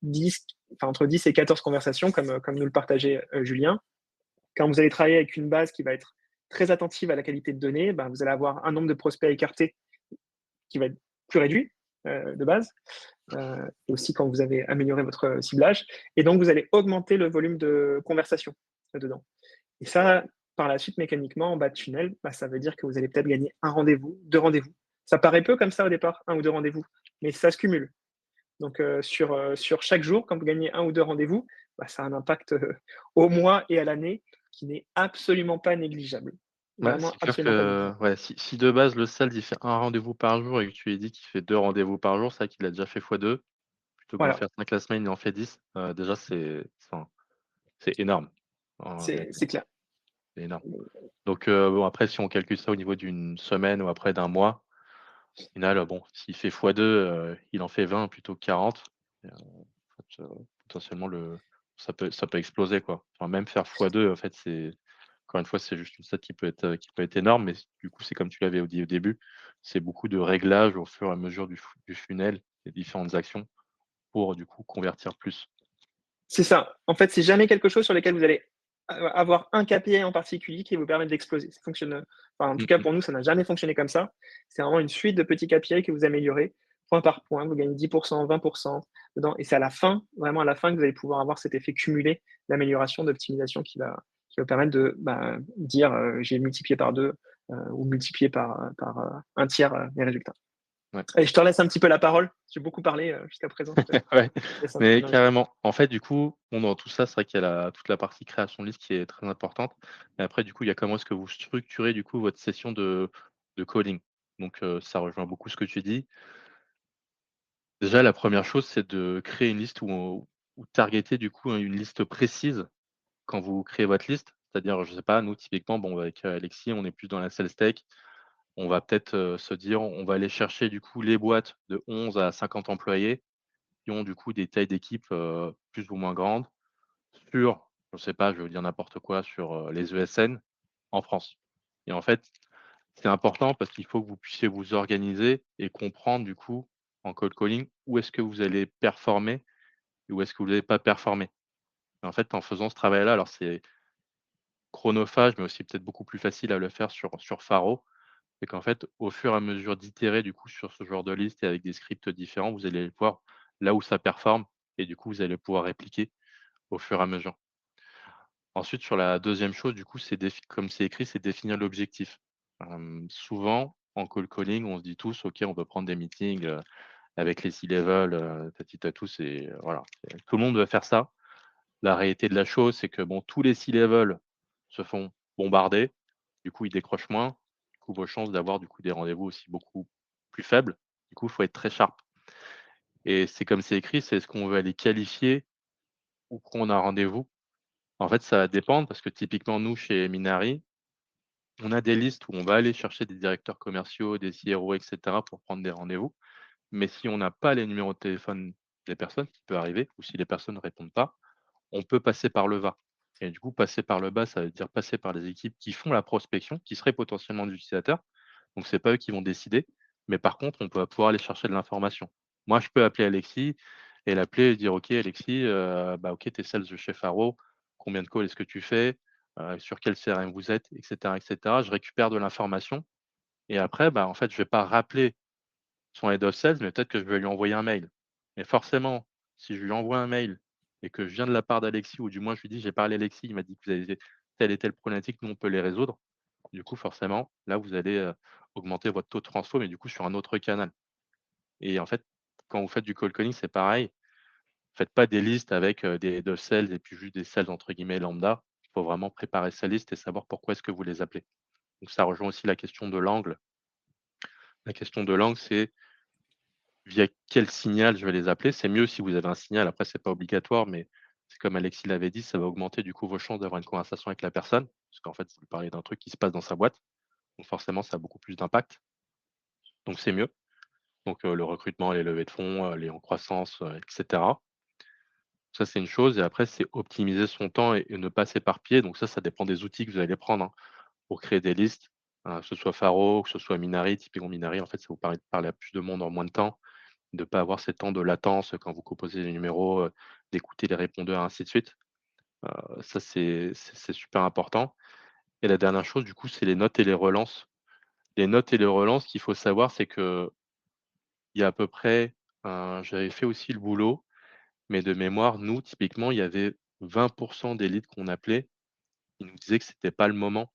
10, enfin entre 10 et 14 conversations, comme nous le partageait Julien. Quand vous allez travailler avec une base qui va être très attentive à la qualité de données, ben, vous allez avoir un nombre de prospects écartés qui va être plus réduit de base, et aussi quand vous avez amélioré votre ciblage. Et donc, vous allez augmenter le volume de conversation dedans. Et ça, par la suite, mécaniquement, en bas de tunnel, bah, ça veut dire que vous allez peut-être gagner un rendez-vous, deux rendez-vous. Ça paraît peu comme ça au départ, un ou deux rendez-vous, mais ça se cumule. Donc, sur chaque jour, quand vous gagnez un ou deux rendez-vous, bah, ça a un impact au mois et à l'année qui n'est absolument pas négligeable. Ouais, Vraiment c'est clair absolument pas que négligeable. ouais, si de base le sales il fait un rendez-vous par jour et que tu lui dis qu'il fait 2 rendez-vous par jour, c'est vrai qu'il a déjà fait fois 2. Plutôt que d'en Voilà, faire 5 la semaine, il en fait 10. Déjà c'est énorme. En c'est réalité, clair. c'est énorme. Donc bon après si on calcule ça au niveau d'une semaine ou après d'un mois, au final, bon, s'il fait fois 2, il en fait 20 plutôt que 40. Et en fait, potentiellement ça peut exploser quoi. Enfin même faire fois 2 en fait, c'est encore une fois, c'est juste une stat qui peut être énorme, mais du coup, c'est comme tu l'avais dit au début, c'est beaucoup de réglages au fur et à mesure du funnel, des différentes actions pour du coup convertir plus. C'est ça. En fait, c'est jamais quelque chose sur lequel vous allez avoir un KPI en particulier qui vous permettre d'exploser. Ça fonctionne, enfin, en tout Mmh cas mh. pour nous, ça n'a jamais fonctionné comme ça. C'est vraiment une suite de petits KPI que vous améliorez point par point. Vous gagnez 10 20 dedans et c'est à la fin, vraiment à la fin que vous allez pouvoir avoir cet effet cumulé d'amélioration, d'optimisation qui va permettre de, bah, dire, «J'ai multiplié par 2 ou multiplié par 1/3, mes résultats». Ouais. Et je te laisse un petit peu la parole. J'ai beaucoup parlé, jusqu'à présent. Je te Ouais, laisse un petit mais peu l'invité. carrément. En fait, du coup, bon, dans tout ça, c'est vrai qu'il y a toute la partie création de liste qui est très importante. Et après, du coup, il y a comment est-ce que vous structurez, du coup, votre session de calling. Donc, ça rejoint beaucoup ce que tu dis. Déjà, la première chose, c'est de créer une liste ou targeter, du coup, une liste précise quand vous créez votre liste. C'est-à-dire, je sais pas, nous, typiquement, bon, avec Alexis, on est plus dans la sales tech. On va peut-être, se dire, on va aller chercher, du coup, les boîtes de 11 à 50 employés qui ont, du coup, des tailles d'équipe, plus ou moins grandes. Sur, je sais pas, je vais dire n'importe quoi, sur, les ESN en France. Et en fait, c'est important parce qu'il faut que vous puissiez vous organiser et comprendre du coup, en cold calling, où est-ce que vous allez performer et où est-ce que vous n'allez pas performer. Et en fait, en faisant ce travail-là, alors c'est chronophage, mais aussi peut-être beaucoup plus facile à le faire sur Faro. C'est qu'en fait, au fur et à mesure d'itérer du coup sur ce genre de liste et avec des scripts différents, vous allez voir là où ça performe et du coup, vous allez pouvoir répliquer au fur et à mesure. Ensuite, sur la deuxième chose, du coup, comme c'est écrit, c'est définir l'objectif. Souvent, en cold calling, on se dit tous: «OK, on peut prendre des meetings, avec les C-level, tati tous et voilà». Tout le monde veut faire ça. La réalité de la chose, c'est que, bon, tous les C-level se font bombarder. Du coup, ils décrochent moins. Du coup, vos chances d'avoir, du coup, des rendez-vous aussi beaucoup plus faibles. Du coup, il faut être très sharp et c'est comme c'est écrit, c'est est-ce qu'on veut aller qualifier ou qu'on a un rendez-vous? En fait, ça va dépendre parce que typiquement, nous, chez Minari, on a des listes où on va aller chercher des directeurs commerciaux, des CRO et cetera pour prendre des rendez-vous. Mais si on n'a pas les numéros de téléphone des personnes, ce qui peut arriver, ou si les personnes ne répondent pas, on peut passer par le bas. Et du coup, passer par le bas, ça veut dire passer par les équipes qui font la prospection, qui seraient potentiellement des utilisateurs. Donc, c'est pas eux qui vont décider. Mais par contre, on va pouvoir aller chercher de l'information. Moi, je peux appeler Alexis et l'appeler et dire: «OK Alexis, bah, OK, tu es sales de chez Faro. Combien de calls est-ce que tu fais? Sur quel CRM vous êtes?» et cetera et cetera. Je récupère de l'information et après, bah, en fait, je vais pas rappeler son head of sales, mais peut-être que je vais lui envoyer un mail. Mais forcément, si je lui envoie un mail et que je viens de la part d'Alexis ou du moins je lui dis: «J'ai parlé à Alexis, il m'a dit que vous avez telle et telle problématique, nous on peut les résoudre». Du coup, forcément, là, vous allez, augmenter votre taux de transfo, mais du coup sur un autre canal. Et en fait, quand vous faites du cold calling, c'est pareil. Faites pas des listes avec, des head of sales et puis juste des sales entre guillemets «lambda». Il faut vraiment préparer sa liste et savoir pourquoi est-ce que vous les appelez. Donc ça rejoint aussi la question de l'angle. La question de l'angle, c'est via quel signal je vais les appeler? C'est mieux si vous avez un signal, après c'est pas obligatoire, mais c'est comme Alexis l'avait dit, ça va augmenter du coup vos chances d'avoir une conversation avec la personne, parce qu'en fait, vous parlez d'un truc qui se passe dans sa boîte, donc forcément ça a beaucoup plus d'impact, donc c'est mieux. Donc, le recrutement, les levées de fonds, les en croissance, et cetera. Ça, c'est une chose et après, c'est optimiser son temps et ne pas s'éparpiller. Donc ça dépend des outils que vous allez prendre, hein, pour créer des listes, que ce soit Faro, que ce soit Minari. Typiquement Minari, en fait, ça vous permet de parler à plus de monde en moins de temps, de pas avoir ces temps de latence quand vous composez les numéros, d'écouter les répondeurs, ainsi de suite. Ça, c'est super important et la dernière chose, du coup, c'est les notes et les relances. Les notes et les relances, ce qu'il faut savoir, c'est qu'il y a à peu près, j'avais fait aussi le boulot, mais de mémoire, nous, typiquement, il y avait 20 des leads qu'on appelait, ils nous disaient que c'était pas le moment,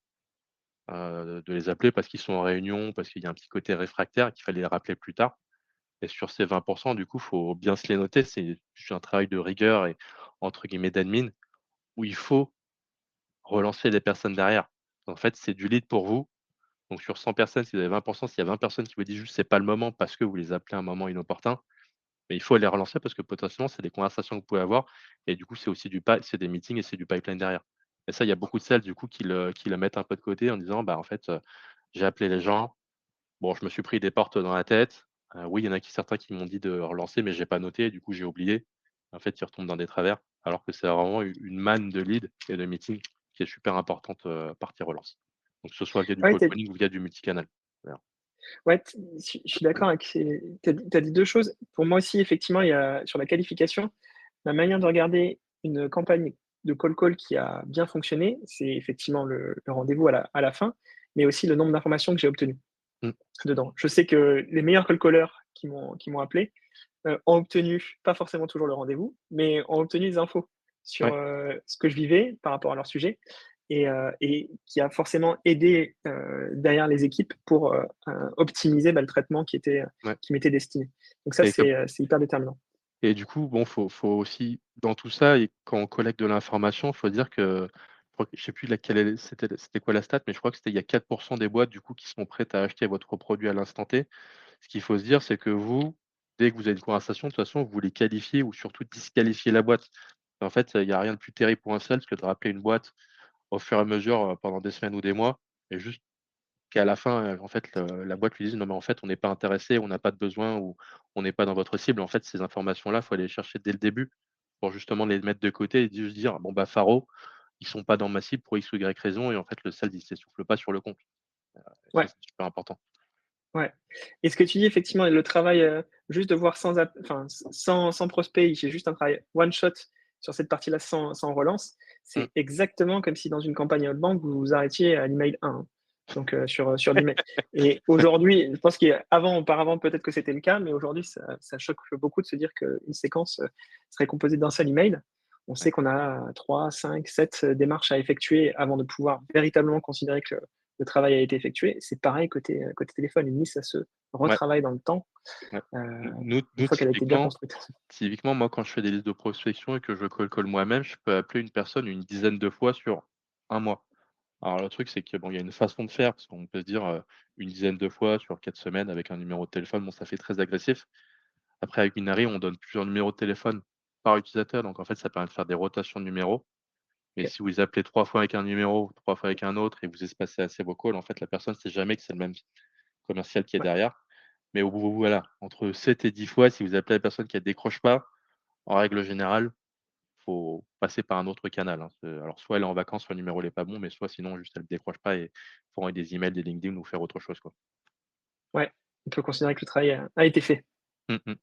de les appeler parce qu'ils sont en réunion, parce qu'il y a un petit côté réfractaire et qu'il fallait les rappeler plus tard et sur ces 20 du coup, faut bien se les noter. C'est juste un travail de rigueur et entre guillemets «d'admin» où il faut relancer les personnes derrière. En fait, c'est du lead pour vous. Donc sur 100 personnes, si vous avez 20 s'il y a 20 personnes qui vous disent juste: «C'est pas le moment» parce que vous les appelez à un moment inopportun, mais il faut les relancer parce que potentiellement, c'est des conversations que vous pouvez avoir et du coup, c'est aussi c'est des meetings et c'est du pipeline derrière. Et ça, il y a beaucoup de sales du coup qui le mettent un peu de côté en disant: «Bah, en fait, j'ai appelé les gens, bon, je me suis pris des portes dans la tête. Oui, il y en a certains qui m'ont dit de relancer, mais j'ai pas noté, du coup, j'ai oublié». En fait, ils retombent dans des travers, alors que c'est vraiment une manne de leads et de meetings qui est super importante, partie relance. Donc que ce soit via du Ouais, cold tu calling ou via du multicanal, d'ailleurs. ouais, je suis d'accord avec ces tu as dit 2 choses. Pour moi aussi, effectivement, il y a sur la qualification, la manière de regarder une campagne de cold call qui a bien fonctionné, c'est effectivement le rendez-vous à la fin, mais aussi le nombre d'informations que j'ai obtenues Mmh, dedans. Je sais que les meilleurs cold callers qui m'ont appelé, ont obtenu, pas forcément toujours le rendez-vous, mais ont obtenu des infos sur, ouais, ce que je vivais par rapport à leur sujet et qui a forcément aidé, derrière les équipes pour, optimiser, bah, le traitement ouais qui m'était destiné. Donc ça, et comme c'est hyper déterminant. et du coup, bon, faut aussi dans tout ça et quand on collecte de l'information, faut dire que je crois que je sais plus laquelle c'était quoi la stat, mais je crois que c'était il y a 4 des boîtes, du coup, qui sont prêtes à acheter votre produit à l'instant T. Ce qu'il faut se dire, c'est que vous, dès que vous avez une conversation, de toute façon, vous voulez qualifier ou surtout disqualifier la boîte. En fait, il y a rien de plus terrible pour un sales que de rappeler une boîte au fur et à mesure, pendant des semaines ou des mois et juste qu'à la fin, en fait, la boîte lui dise: «Non, mais en fait, on n'est pas intéressé, on n'a pas de besoin ou on n'est pas dans votre cible». En fait, ces informations-là, il faut aller les chercher dès le début pour justement les mettre de côté et juste dire: «Bon, bah, Faro, ils sont pas dans ma cible pour X ou Y raison» et en fait, le sales, il s'essouffle pas sur le compte. Et ça, Ouais, c'est super important. ouais et ce que tu dis effectivement, le travail, juste de voir sans prospect, j'ai juste un travail one shot sur cette partie-là sans relance, Mmh, c'est exactement comme si dans une campagne outbound, vous vous arrêtiez à l'email 1, hein. Donc sur l'email et aujourd'hui, je pense auparavant, peut-être que c'était le cas, mais aujourd'hui, ça choque beaucoup de se dire qu'une séquence, serait composée d'un seul email. On ouais. sait qu'on a 3, 5, 7 démarches à effectuer avant de pouvoir véritablement considérer que le travail a été effectué. C'est pareil côté téléphone. Une liste, ça se Ouais, retravaille dans le temps, ouais. heu, une Nous, fois qu'elle a été bien construite. typiquement, moi, quand je fais des listes de prospection et que je cold call moi-même, je peux appeler une personne une dizaine de fois sur un mois. Alors le truc, c'est que bon, il y a une façon de faire, parce qu'on peut se dire, une dizaine de fois sur 4 semaines avec un numéro de téléphone, bon, ça fait très agressif. Après avec Inari, on donne plusieurs numéros de téléphone par utilisateur, donc en fait, ça permet de faire des rotations de numéros. Mais OK. si vous appelez 3 fois avec un numéro, 3 fois avec un autre et vous espacez assez vos calls, en fait, la personne sait jamais que c'est le même commercial qui est Ouais, derrière. Mais au bout voilà, entre 7 et 10 fois, si vous appelez la personne qui ne décroche pas, en règle générale, faut passer par un autre canal, hein. Alors soit elle est en vacances, soit le numéro n'est pas bon, mais soit sinon juste elle ne décroche pas et faut envoyer des emails, des LinkedIn ou faire autre chose, quoi. ouais, on peut considérer que le travail a été fait. Mmh mh.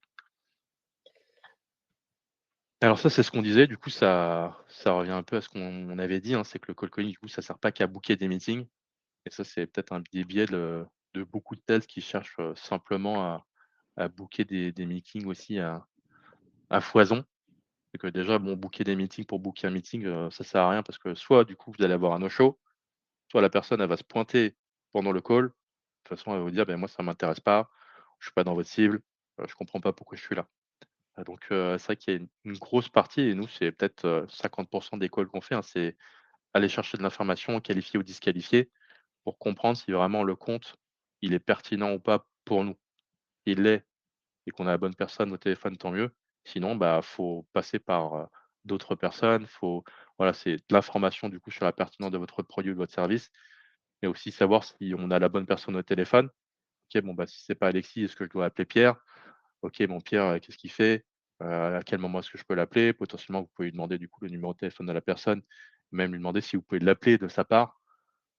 Alors ça, c'est ce qu'on disait, du coup ça revient un peu à ce qu'on avait dit, hein, c'est que le cold calling, du coup, ça sert pas qu'à booker des meetings et ça, c'est peut-être un des biais de beaucoup de sales qui cherchent, simplement à booker des meetings aussi à foison. C'est que déjà, bon, booker des meetings pour booker un meeting, ça sert à rien parce que soit du coup, vous allez avoir un no-show, soit la personne, elle va se pointer pendant le call. De toute façon, elle va vous dire: «Beh, moi, ça m'intéresse pas, je suis pas dans votre cible, je comprends pas pourquoi je suis là». Donc c'est vrai qu'il y a une grosse partie et nous, c'est peut-être, 50 des calls qu'on fait, hein, c'est aller chercher de l'information, qualifier ou disqualifier pour comprendre si vraiment le compte, il est pertinent ou pas pour nous. Il l'est et qu'on a la bonne personne au téléphone, tant mieux. Sinon, bah, faut passer par, d'autres personnes. Faut voilà, c'est de l'information du coup sur la pertinence de votre produit ou de votre service, mais aussi savoir si on a la bonne personne au téléphone. OK, bon, bah, si c'est pas Alexis, est-ce que je dois appeler Pierre? OK, bon Pierre, qu'est-ce qu'il fait? À quel moment est-ce que je peux l'appeler? Potentiellement, vous pouvez lui demander du coup le numéro de téléphone de la personne, même lui demander si vous pouvez l'appeler de sa part.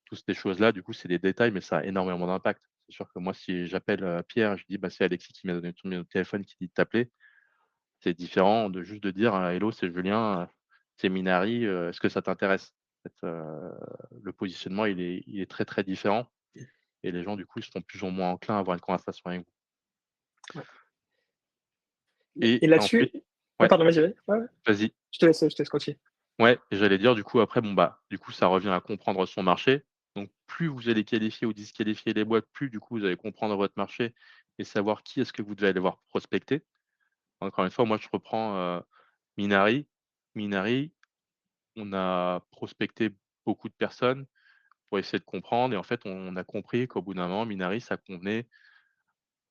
Toutes ces choses-là, du coup, c'est des détails, mais ça a énormément d'impact. C'est sûr que moi, si j'appelle, Pierre, je dis: «Bah, c'est Alexis qui m'a donné ton numéro de téléphone qui dit de t'appeler». C'est différent de juste de dire: «Hello, c'est Julien, c'est Minary, est-ce que ça t'intéresse?» En fait, le positionnement, il est très, très différent et les gens, du coup, ils seront plus ou moins enclins à avoir une conversation avec vous Ouais. et Et là-dessus, ensuite ah ouais, pardon, vas-y, vas-y. Ouais, ouais. vas-y. Je te laisse continuer. Ouais, et j'allais dire, du coup, après, bon, bah, du coup, ça revient à comprendre son marché. Donc plus vous allez qualifier ou disqualifier les boîtes, plus, du coup, vous allez comprendre votre marché et savoir qui est-ce que vous devez aller voir prospecter. Encore une fois, moi, je reprends, Minary. Minary, on a prospecté beaucoup de personnes pour essayer de comprendre et en fait, on a compris qu'au bout d'un moment, Minary, ça convenait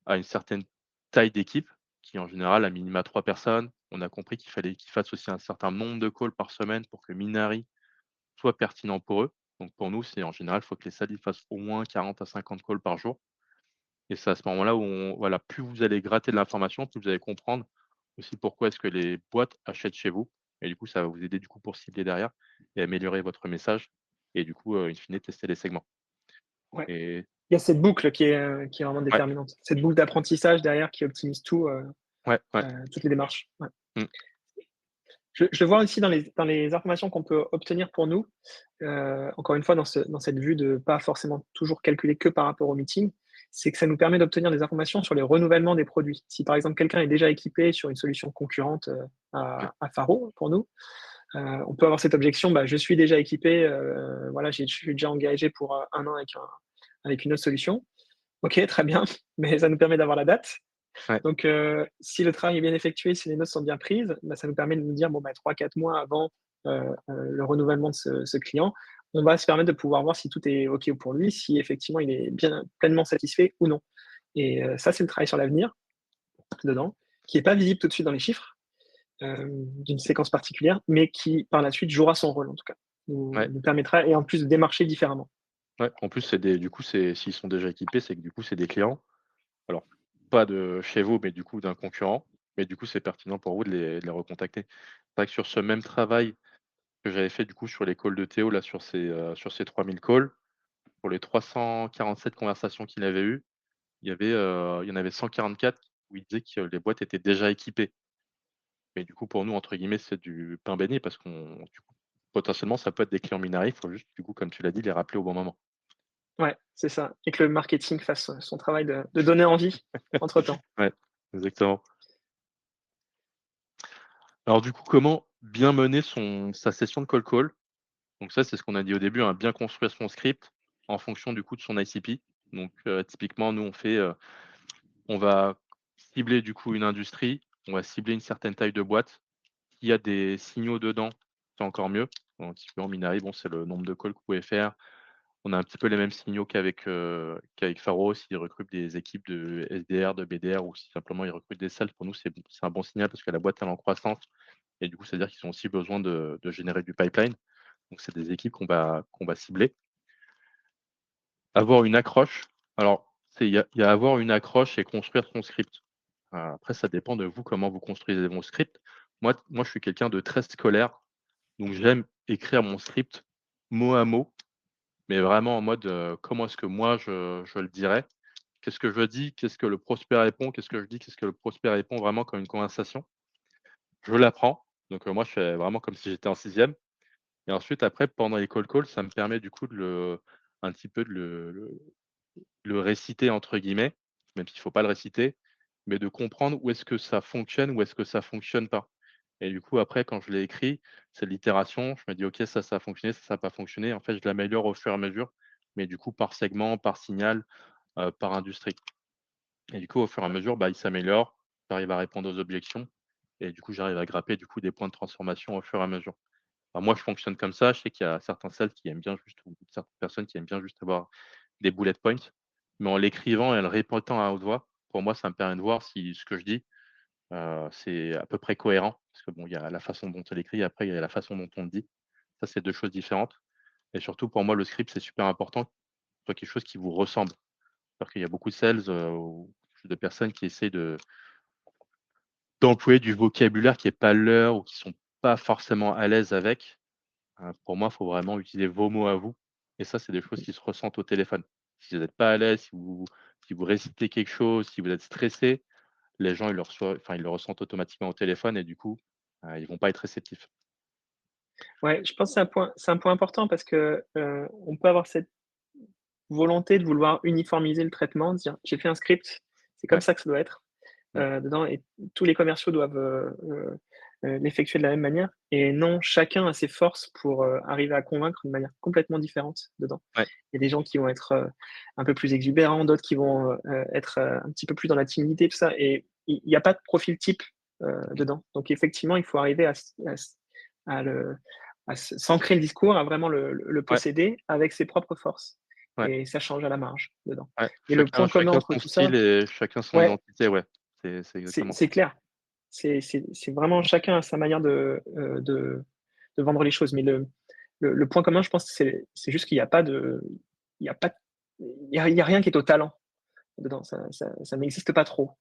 à une certaine taille d'équipe qui, en général, à minima 3 personnes. On a compris qu'il fallait qu'ils fassent aussi un certain nombre de calls par semaine pour que Minary soit pertinent pour eux. Donc pour nous, c'est en général, il faut que les salles, ils fassent au moins 40 à 50 calls par jour et c'est à ce moment-là où voilà, plus vous allez gratter de l'information, plus vous allez comprendre aussi pourquoi est-ce que les boîtes achètent chez vous et du coup, ça va vous aider du coup pour cibler derrière et améliorer votre message et du coup, in fine, tester les segments Ouais. et Il y a cette boucle qui est vraiment ouais, déterminante. Cette boucle d'apprentissage derrière qui optimise tout, ouais, ouais. toutes les démarches. Ouais. Mmh, Je vois aussi dans les informations qu'on peut obtenir pour nous, encore une fois dans cette vue de pas forcément toujours calculer que par rapport au meeting, c'est que ça nous permet d'obtenir des informations sur les renouvellements des produits. Si par exemple quelqu'un est déjà équipé sur une solution concurrente, ouais, à Faro pour nous, on peut avoir cette objection: «Bah, je suis déjà équipé, voilà, je suis déjà engagé pour, 1 an avec une autre solution». OK, très bien, mais ça nous permet d'avoir la date. ouais, Donc, si le travail est bien effectué, si les notes sont bien prises, bah, ça nous permet de nous dire, bon, bah, 3-4 mois avant, le renouvellement de ce client, on va se permettre de pouvoir voir si tout est OK pour lui, si effectivement il est bien pleinement satisfait ou non. Et ça, c'est le travail sur l'avenir, dedans, qui est pas visible tout de suite dans les chiffres, d'une séquence particulière, mais qui, par la suite, jouera son rôle en tout cas. Nous ouais, nous permettra et en plus de démarcher différemment. ouais. En plus, c'est des du coup, c'est s'ils sont déjà équipés, c'est que du coup, c'est des clients. Alors, pas de chez vous, mais du coup d'un concurrent. Mais du coup, c'est pertinent pour vous de les recontacter. C'est vrai que sur ce même travail que j'avais fait du coup sur les calls de Théo, là, sur ces 3000 calls, pour les 347 conversations qu'il avait eues, il y en avait 144 où il disait que les boîtes étaient déjà équipées. Mais du coup, pour nous, entre guillemets, c'est du pain béni parce qu'on du coup, potentiellement, ça peut être des clients mineurs. Il faut juste, du coup, comme tu l'as dit, les rappeler au bon moment. Ouais, c'est ça, et que le marketing fasse son travail de donner envie entre temps. Ouais, exactement. Alors du coup, comment bien mener sa session de cold call? Donc ça, c'est ce qu'on a dit au début, hein, bien construire son script en fonction du coup de son ICP. Donc, typiquement, nous, on va cibler du coup une industrie, on va cibler une certaine taille de boîte. S'il y a des signaux dedans, c'est encore mieux. Donc typiquement Minary, bon, c'est le nombre de calls que vous pouvez faire. On a un petit peu les mêmes signaux qu'avec Faro, s'ils recrutent des équipes de SDR, de BDR ou si simplement ils recrutent des sales, pour nous, c'est un bon signal parce que la boîte, elle est en croissance et du coup, c'est-à-dire qu'ils ont aussi besoin de générer du pipeline. Donc c'est des équipes qu'on va cibler. Avoir une accroche, alors il y a avoir une accroche et construire son script. Après ça dépend de vous, comment vous construisez vos scripts. Moi je suis quelqu'un de très scolaire, donc j'aime écrire mon script mot à mot, mais vraiment en mode, comment est-ce que moi je le dirais? Qu'est-ce que je dis? Qu'est-ce que le prospect répond? Qu'est-ce que je dis? Qu'est-ce que le prospect répond? Vraiment comme une conversation. Je l'apprends, donc moi je fais vraiment comme si j'étais en sixième. Et ensuite après pendant les call calls, ça me permet du coup de le un petit peu de le «réciter» entre guillemets, même s'il ne faut pas le réciter, mais de comprendre où est-ce que ça fonctionne, où est-ce que ça fonctionne pas. Et du coup, après, quand je l'ai écrit, c'est l'itération. Je me dis: «OK, ça a fonctionné, ça a pas fonctionné». En fait, je l'améliore au fur et à mesure, mais du coup par segment, par signal, par industrie. Et du coup, au fur et à mesure, bah, il s'améliore, j'arrive à répondre aux objections et du coup, j'arrive à grapper du coup des points de transformation au fur et à mesure. Alors moi, je fonctionne comme ça. Je sais qu'il y a certains sales qui aiment bien juste ou certaines personnes qui aiment bien juste avoir des bullet points, mais en l'écrivant et en le répétant à haute voix, pour moi, ça me permet de voir si ce que je dis, c'est à peu près cohérent. Parce que bon, il y a la façon dont on l'écrit, après il y a la façon dont on le dit. Ça, c'est 2 choses différentes et surtout pour moi, le script, c'est super important que ce soit quelque chose qui vous ressemble. C'est-à-dire qu'il y a beaucoup de sales, ou de personnes qui essaient d'employer du vocabulaire qui est pas le leur ou qui sont pas forcément à l'aise avec. Pour moi, il faut vraiment utiliser vos mots à vous et ça, c'est des choses qui se ressentent au téléphone. Si vous êtes pas à l'aise, si vous récitez quelque chose, si vous êtes stressé, les gens, ils le ressentent automatiquement au téléphone et du coup, ils vont pas être réceptifs. Ouais, je pense que c'est un point important parce que, on peut avoir cette volonté de vouloir uniformiser le traitement, dire: «J'ai fait un script, c'est comme Ouais. ça que ça doit être». Mmh. Dedans et tous les commerciaux doivent, l'effectuer de la même manière et non, chacun a ses forces pour, arriver à convaincre de manière complètement différente dedans. Ouais. Il y a des gens qui vont être, un peu plus exubérants, d'autres qui vont, être, un petit peu plus dans la timidité, tout ça et il y a pas de profil type, Mmh. dedans. Donc effectivement, il faut arriver à le s'ancrer le discours, à vraiment le Ouais, posséder avec ses propres forces ouais, et ça change à la marge dedans. ouais. Et le Chacun point commun chacun entre son tout ça style et chacun son ouais, identité, ouais. C'est c'est exactement c'est ça. clair. C'est vraiment chacun a sa manière de vendre les choses, mais le point commun, je pense, c'est juste qu'il y a pas de il y a pas il y a rien qui est au talent dedans, ça n'existe pas trop,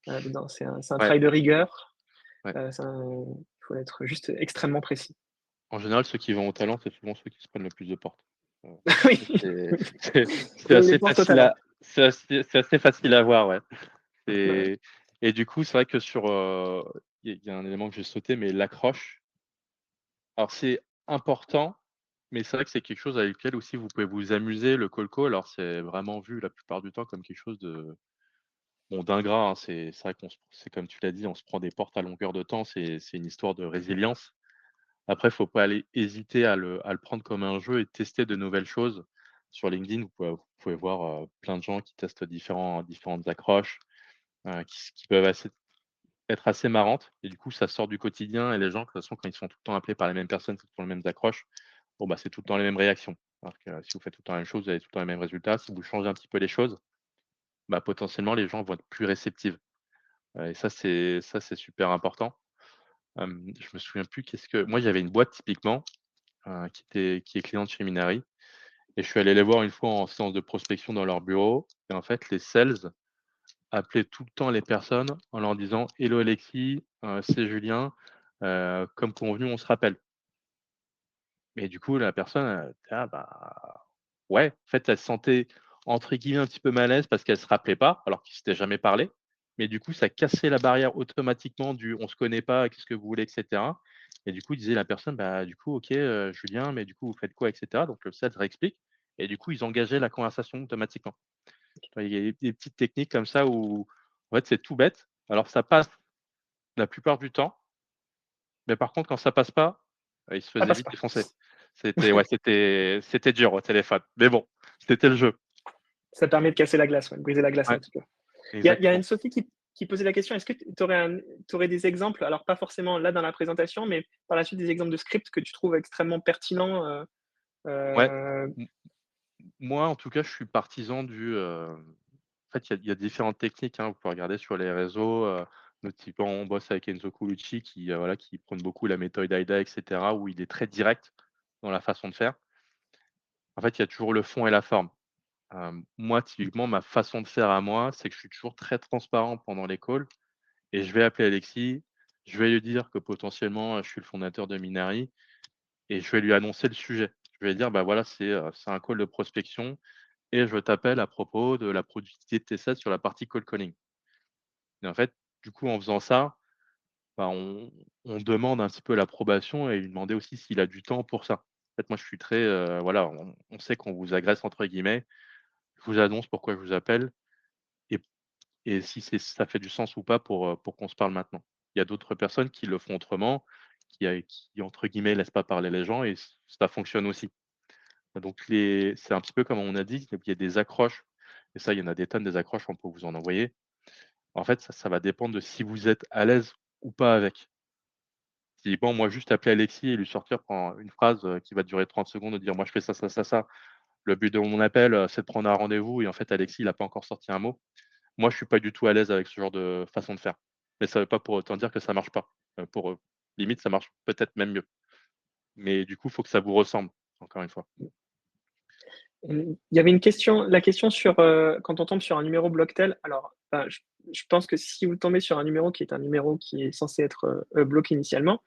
dedans. C'est un Ouais, travail de rigueur, ouais. il faut être juste extrêmement précis. En général, ceux qui vont au talent, c'est souvent ceux qui se prennent le plus de portes. Heu, Oui, c'est c'est les assez portes au facile talent. c'est assez facile à voir, ouais. Ouais. Et et du coup, c'est vrai que il y a un élément que j'ai sauté, mais l'accroche. Alors c'est important, mais c'est vrai que c'est quelque chose avec lequel aussi vous pouvez vous amuser, le call call. Alors c'est vraiment vu la plupart du temps comme quelque chose de bon, d'ingrat, hein. C'est vrai c'est comme tu l'as dit, on se prend des portes à longueur de temps, c'est une histoire de résilience. Après, faut pas aller hésiter à le prendre comme un jeu et tester de nouvelles choses. Sur LinkedIn, vous pouvez voir, plein de gens qui testent différentes accroches, qui peuvent être assez marrantes et du coup, ça sort du quotidien et les gens, de toute façon, quand ils sont tout le temps appelés par les mêmes personnes qui font les mêmes accroches, bon, bah, c'est tout le temps les mêmes réactions. Alors que si vous faites tout le temps la même chose, vous avez tout le temps les mêmes résultats. Si vous changez un petit peu les choses, bah, potentiellement, les gens vont être plus réceptifs. Et ça, c'est super important. Je me souviens plus qu'est-ce que moi, j'avais une boîte typiquement, qui est cliente chez Minari et je suis allé les voir une fois en séance de prospection dans leur bureau et en fait, les sales appelaient tout le temps les personnes en leur disant: «Hello Alexis, c'est Julien, comme convenu, on se rappelle». Et du coup, la personne, elle était là, bah, ouais, en fait, elle se sentait entre guillemets «un petit peu mal à l'aise» parce qu'elle se rappelait pas, alors qu'ils s'étaient jamais parlé. Mais du coup, ça cassait la barrière automatiquement du «on se connaît pas, qu'est-ce que vous voulez?» et cetera. Et du coup, il disait la personne: «Bah, du coup, OK, Julien, mais du coup, vous faites quoi?» et cetera. Donc le sales réexplique et du coup, ils engageaient la conversation automatiquement. Tu vois, il y a des petites techniques comme ça où, en fait, c'est tout bête. Alors ça passe la plupart du temps, mais par contre, quand ça passe pas, il se Ça faisait passe vite pas. défoncer. C'était dur au téléphone, mais bon, c'était le jeu. Ça permet de casser la glace, ouais, de briser la glace un Ouais, petit peu. Il y a exactement. Anne-Sophie qui posait la question, est-ce que tu aurais des exemples, alors pas forcément là dans la présentation, mais par la suite des exemples de scripts que tu trouves extrêmement pertinents, Ouais, heu m moi, en tout cas, je suis partisan en fait, il y a différentes techniques, hein. Vous pouvez regarder sur les réseaux, nous typiquement, on bosse avec Enzo Colucci voilà, qui prône beaucoup la méthode AIDA et cetera, où il est très direct dans la façon de faire. En fait, il y a toujours le fond et la forme. Moi, typiquement, ma façon de faire à moi, c'est que je suis toujours très transparent pendant les calls et je vais appeler Alexis, je vais lui dire que potentiellement, je suis le fondateur de Minari et je vais lui annoncer le sujet. Je vais dire: «Bah, voilà, c'est un call de prospection et je t'appelle à propos de la productivité de tes sales sur la partie cold calling». Et en fait, du coup, en faisant ça, bah, on demande un petit peu l'approbation et lui demander aussi s'il a du temps pour ça. En fait, moi, je suis très, voilà, on sait qu'on vous «agresse» entre guillemets. Je vous annonce pourquoi je vous appelle et si ça fait du sens ou pas pour qu'on se parle maintenant. Il y a d'autres personnes qui le font autrement, qui entre guillemets «laissent pas parler les gens» et ça fonctionne aussi. Donc c'est un petit peu comme on a dit, il y a des accroches et ça, il y en a des tonnes des accroches, on peut vous en envoyer. En fait, ça va dépendre de si vous êtes à l'aise ou pas avec. Si bon, moi, juste appeler Alexis et lui sortir pendant une phrase, qui va durer 30 secondes, de dire: «Moi, je fais ça, ça, ça, ça. Le but de mon appel, c'est de prendre un rendez-vous» et en fait, Alexis, il a pas encore sorti un mot. Moi, je suis pas du tout à l'aise avec ce genre de façon de faire. Mais ça veut pas pour autant dire que ça marche pas. Pour eux, limite, ça marche peut-être même mieux. Mais du coup, il faut que ça vous ressemble, encore une fois. Il y avait une question, la question sur quand on tombe sur un numéro Blocktel. Alors, je pense que si vous tombez sur un numéro qui est un numéro qui est censé être bloqué initialement,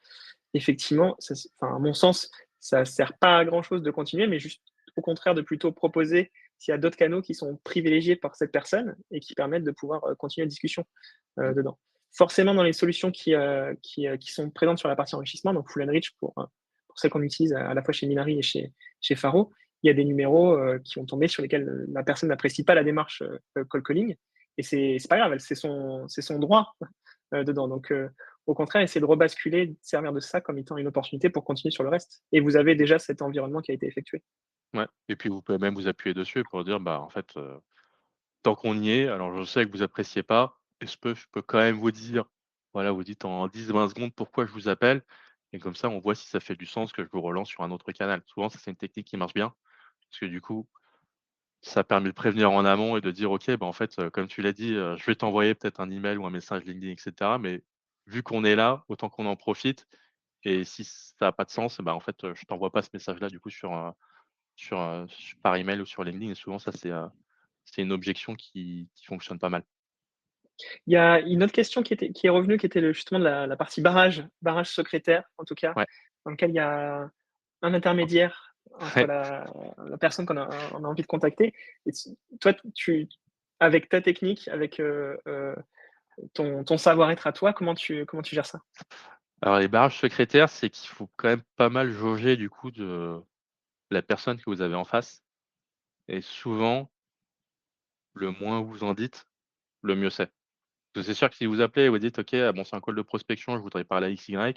effectivement, à mon sens, ça ne sert pas à grand chose de continuer, mais juste au contraire de plutôt proposer s'il y a d'autres canaux qui sont privilégiés par cette personne et qui permettent de pouvoir continuer la discussion Mmh. dedans. Forcément, dans les solutions qui sont présentes sur la partie enrichissement, donc Full Enrich pour celles qu'on utilise à la fois chez Minari et chez Faro, il y a des numéros qui ont tombé sur lesquels la personne n'apprécie pas la démarche cold calling. Et c'est pas grave, c'est son droit dedans. Donc, au contraire, essayer de rebasculer, de servir de ça comme étant une opportunité pour continuer sur le reste. Et vous avez déjà cet environnement qui a été effectué. Ouais et puis vous pouvez même vous appuyer dessus pour dire: «Bah, en fait, tant qu'on y est, alors je sais que vous appréciez pas et je peux quand même vous dire, voilà, vous dites en 10-20 secondes pourquoi je vous appelle et comme ça, on voit si ça fait du sens que je vous relance sur un autre canal». Souvent, ça, c'est une technique qui marche bien parce que du coup, ça permet de prévenir en amont et de dire: «OK, bah, en fait, comme tu l'as dit, je vais t'envoyer peut-être un email ou un message LinkedIn et cetera, mais vu qu'on est là, autant qu'on en profite et si ça a pas de sens, bah, en fait, je t'envoie pas ce message-là du coup par email ou sur LinkedIn» et souvent ça, c'est une objection qui fonctionne pas mal. Il y a une autre question qui est revenue, qui était justement de la partie barrage secrétaire, en tout cas, Ouais. dans lequel il y a un intermédiaire entre Ouais. la personne on a envie de contacter. Et toi, avec ta technique, avec ton savoir-être à toi, comment tu gères ça? Alors les barrages secrétaires, c'est qu'il faut quand même pas mal jauger du coup de la personne que vous avez en face et souvent, le moins vous en dites, le mieux c'est. Parce que c'est sûr que si vous appelez et vous dites: «OK, ah bon, c'est un call de prospection, je voudrais parler à XY»,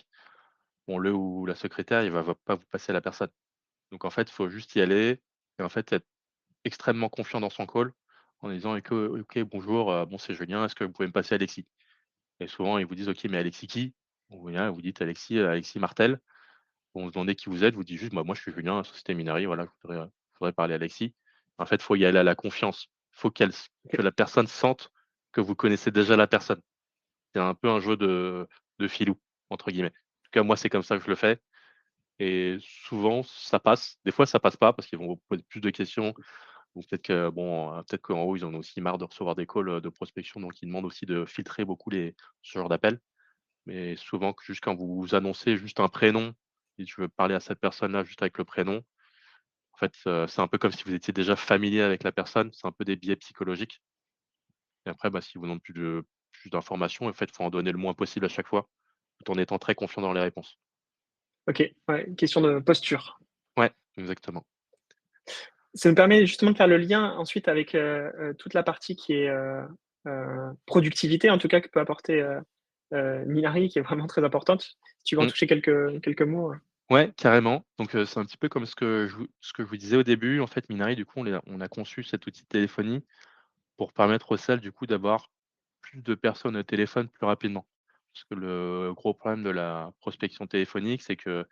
bon, le ou la secrétaire, il va pas vous passer la personne. Donc en fait, il faut juste y aller et en fait être extrêmement confiant dans son call en disant: «OK, bonjour, bon, c'est Julien, est-ce que vous pouvez me passer Alexis?» Et souvent ils vous disent: «OK, mais Alexis qui?» Vous voilà, vous dites: «Alexis, Alexis Martel». Bon, vous demandez qui vous êtes, vous dites juste: «Bah, moi je suis Julien, Société Minari, voilà, je voudrais parler à Alexis». En fait, il faut y aller à la confiance. Il faut que OK. la personne sente que vous connaissez déjà la personne. C'est un peu un jeu de «filou» entre guillemets. En tout cas, moi, c'est comme ça que je le fais et souvent ça passe. Des fois, ça passe pas parce qu'ils vont vous poser plus de questions ou peut-être que bon, peut-être qu'en haut, ils en ont aussi marre de recevoir des calls, de prospection, donc ils demandent aussi de filtrer beaucoup ce genre d'appels. Mais souvent, juste quand vous annoncez juste un prénom et tu veux parler à cette personne-là juste avec le prénom, en fait, c'est un peu comme si vous étiez déjà familier avec la personne, c'est un peu des biais psychologiques et après, bah, s'ils vous demandent plus d'informations, en fait, il faut en donner le moins possible à chaque fois, tout en étant très confiant dans les réponses. OK, ouais, une question de posture. Ouais, exactement. Ça me permet justement de faire le lien ensuite avec, toute la partie qui est, productivité en tout cas que peut apporter, Minari qui est vraiment très importante. Si tu veux en Mmh. toucher quelques mots? Ouais, carrément. Donc, c'est un petit peu comme ce que je vous disais au début. En fait, Minari, du coup, on a conçu cet outil de téléphonie pour permettre aux salles, du coup, d'avoir plus de personnes au téléphone plus rapidement. Parce que le gros problème de la prospection téléphonique, c'est que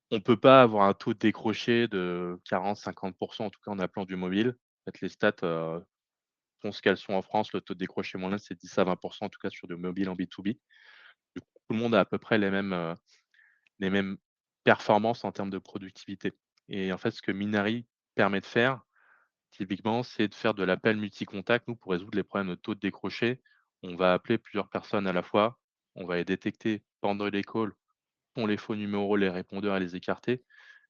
on peut pas avoir un taux de décroché de 40-50 en tout cas en appelant du mobile. En fait, les stats, sont ce qu'elles sont en France. Le taux de décroché moyen, c'est 10 à 20 en tout cas sur du mobile en B2B. Du coup, tout le monde a à peu près les mêmes performances en termes de productivité et en fait, ce que Minari permet de faire, typiquement, c'est de faire de l'appel multi-contact. Nous, pour résoudre les problèmes de taux de décroché, on va appeler plusieurs personnes à la fois. On va les détecter pendant les calls, on les faux numéros, les répondeurs et les écarter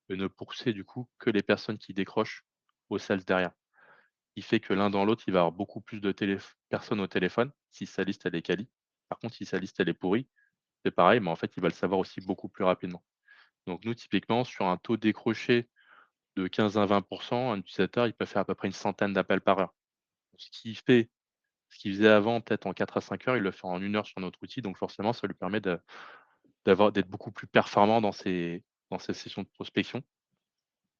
et ne pousser du coup que les personnes qui décrochent aux sales derrière. Il fait que l'un dans l'autre, il va avoir beaucoup plus de personnes au téléphone si sa liste elle est quali. Par contre, si sa liste elle est pourrie, c'est pareil, mais en fait, il va le savoir aussi beaucoup plus rapidement. Donc nous, typiquement, sur un taux décroché de 15 à 20 un utilisateur, il peut faire à peu près une centaine d'appels par heure. Ce qu'il faisait avant, peut-être en 4 à 5 heures, il le fait en 1 heure sur notre outil, donc forcément, ça lui permet d'être beaucoup plus performant dans ses sessions de prospection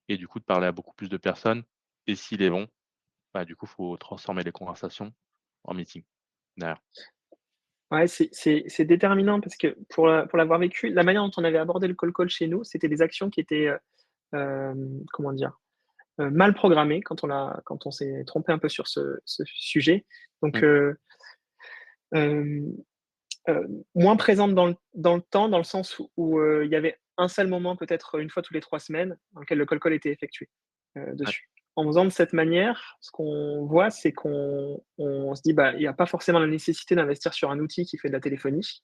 et du coup, de parler à beaucoup plus de personnes et s'il est bon, bah, du coup, il faut transformer les conversations en meeting derrière. Ouais, c'est déterminant parce que pour l'avoir vécu, la manière dont on avait abordé le call chez nous, c'était des actions qui étaient, comment dire? Mal programmées quand on s'est trompé un peu sur ce sujet. Donc, Mmh, hem moins présente dans le temps, dans le sens où il y avait un seul moment, peut-être une fois tous les 3 semaines, dans lequel le call était effectué, ouais. dessus. en faisant de cette manière, ce qu'on voit, c'est qu'on se dit: «Bah, il n'y a pas forcément la nécessité d'investir sur un outil qui fait de la téléphonie,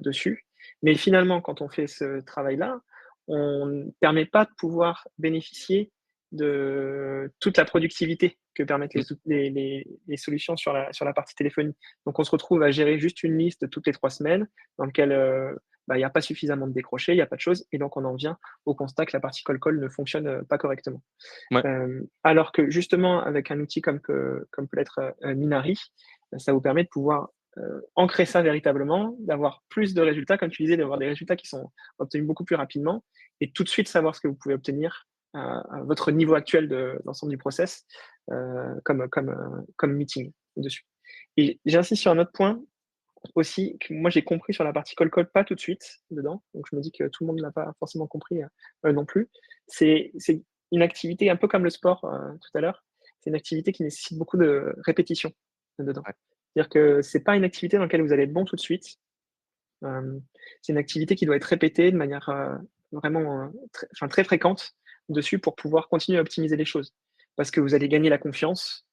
dessus». Mais finalement, quand on fait ce travail-là, on ne permet pas de pouvoir bénéficier de toute la productivité que permettent Mmh, les solutions sur la partie téléphonie. Donc on se retrouve à gérer juste une liste toutes les 3 semaines dans lequel, bah, il y a pas suffisamment de décrochés, il y a pas de choses et donc on en vient au constat que la partie call call ne fonctionne, pas correctement. ouais, Alors que justement avec un outil comme peut l'être, Minari, ça vous permet de pouvoir, ancrer ça véritablement, d'avoir plus de résultats, comme tu disais, d'avoir des résultats qui sont obtenus beaucoup plus rapidement et tout de suite savoir ce que vous pouvez obtenir à votre niveau actuel de l'ensemble du process, comme meeting dessus. Et j'insiste sur un autre point aussi que moi j'ai compris sur la partie call call, pas tout de suite dedans, donc je me dis que tout le monde ne l'a pas forcément compris, non plus. C'est une activité un peu comme le sport, tout à l'heure, c'est une activité qui nécessite beaucoup de répétition dedans. ouais. C'est-à-dire que c'est pas une activité dans laquelle vous allez être bon tout de suite, hem, c'est une activité qui doit être répétée de manière, vraiment, très fréquente dessus pour pouvoir continuer à optimiser les choses. Parce que vous allez gagner la confiance,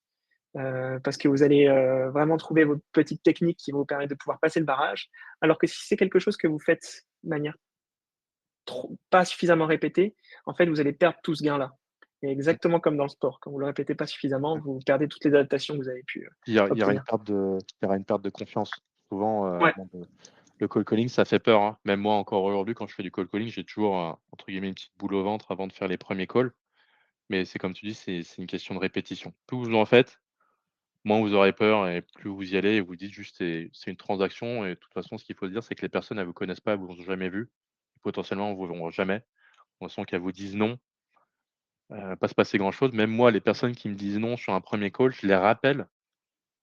parce que vous allez, vraiment trouver votre petite technique qui va vous permettre de pouvoir passer le barrage. Alors que si c'est quelque chose que vous faites de manière trop pas suffisamment répétée, en fait, vous allez perdre tout ce gain-là. Et Mmh, exactement comme dans le sport, quand vous le répétez pas suffisamment, ouais. vous perdez toutes les adaptations que vous avez pu, Il y aura obtenir. une perte de confiance. Souvent, Ouais, bon, le cold calling, ça fait peur, hein. Même moi, encore aujourd'hui, quand je fais du cold calling, j'ai toujours, entre guillemets, «une petite boule au ventre» avant de faire les premiers calls. Mais c'est comme tu dis, c'est une question de répétition. Plus vous en faites, moins vous aurez peur et plus vous y allez et vous dites juste: «C'est une transaction» et de toute façon, ce qu'il faut se dire, c'est que les personnes, elles vous connaissent pas, elles vous ont jamais vu. Potentiellement, elles vous verront jamais. De toute façon, qu'elles vous disent non, va pas se passer grand chose. Même moi, les personnes qui me disent non sur un premier call, je les rappelle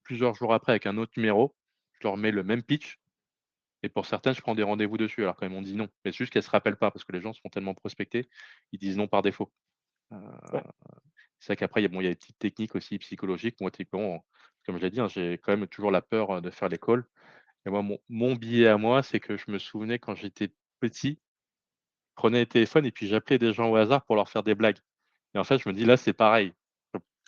plusieurs jours après avec un autre numéro. Je leur mets le même pitch et pour certaines, je prends des rendez-vous dessus alors qu'elles m'ont dit non. Mais c'est juste qu'elles se rappellent pas parce que les gens se font tellement prospecter, ils disent non par défaut. Heu, ouais, c'est vrai qu'après, il y a des petites techniques aussi psychologiques. Moi, typiquement, comme je l'ai dit, hein, j'ai quand même toujours la peur, de faire les calls et moi, mon biais à moi, c'est que je me souvenais quand j'étais petit, je prenais le téléphone et puis j'appelais des gens au hasard pour leur faire des blagues et en fait, je me dis: «Là, c'est pareil».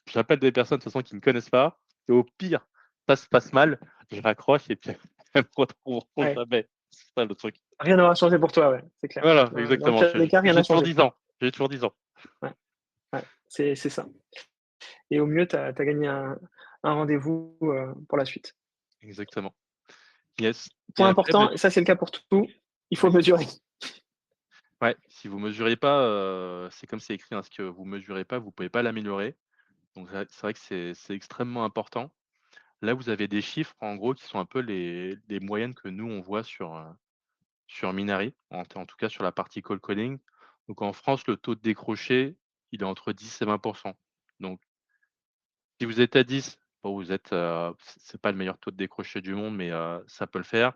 J'appelle des personnes de toute façon qui ne me connaissent pas et au pire, ça se passe mal, je raccroche et puis elles me retrouveront ouais. jamais. C'est ça le truc. Rien n'aura changé pour toi, ouais, c'est clair. Voilà, Dans le exactement. pire des cas, rien J'ai n'a toujours changé. 10 ans, j'ai toujours 10 ans. Ouais, ouais, c'est ça. Et au mieux, tu as gagné un rendez-vous, pour la suite. Exactement. Yes et Point après, beh important, et ça c'est le cas pour tout, il faut ouais, mesurer. ouais, si vous mesurez pas, c'est comme c'est écrit, hein, ce que vous mesurez pas, vous pouvez pas l'améliorer. Donc c'est vrai que c'est extrêmement important. Là, vous avez des chiffres, en gros, qui sont un peu les moyennes que nous, on voit sur Minari, en tout cas sur la partie cold calling. Donc en France, le taux de décroché, il est entre 10 et 20. Donc si vous êtes à 10, bon, vous êtes, c'est pas le meilleur taux de décroché du monde, mais ça peut le faire.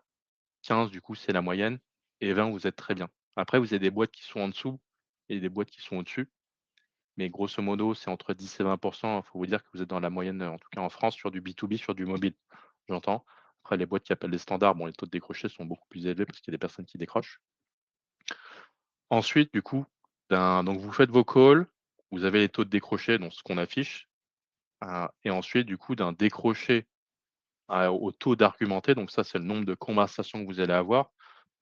15, du coup, c'est la moyenne et 20, vous êtes très bien. Après, vous avez des boîtes qui sont en dessous et des boîtes qui sont au-dessus, mais grosso modo, c'est entre 10 et 20. Il faut vous dire que vous êtes dans la moyenne, en tout cas en France, sur du B2B, sur du mobile, j'entends. Après les boîtes qui appellent les standards, bon, les taux de décroché sont beaucoup plus élevés parce qu'il y a des personnes qui décrochent. Ensuite, du coup, donc vous faites vos calls, vous avez les taux de décroché, donc ce qu'on affiche, et ensuite, du coup, d'un décroché au taux d'argumenté, donc ça, c'est le nombre de conversations que vous allez avoir.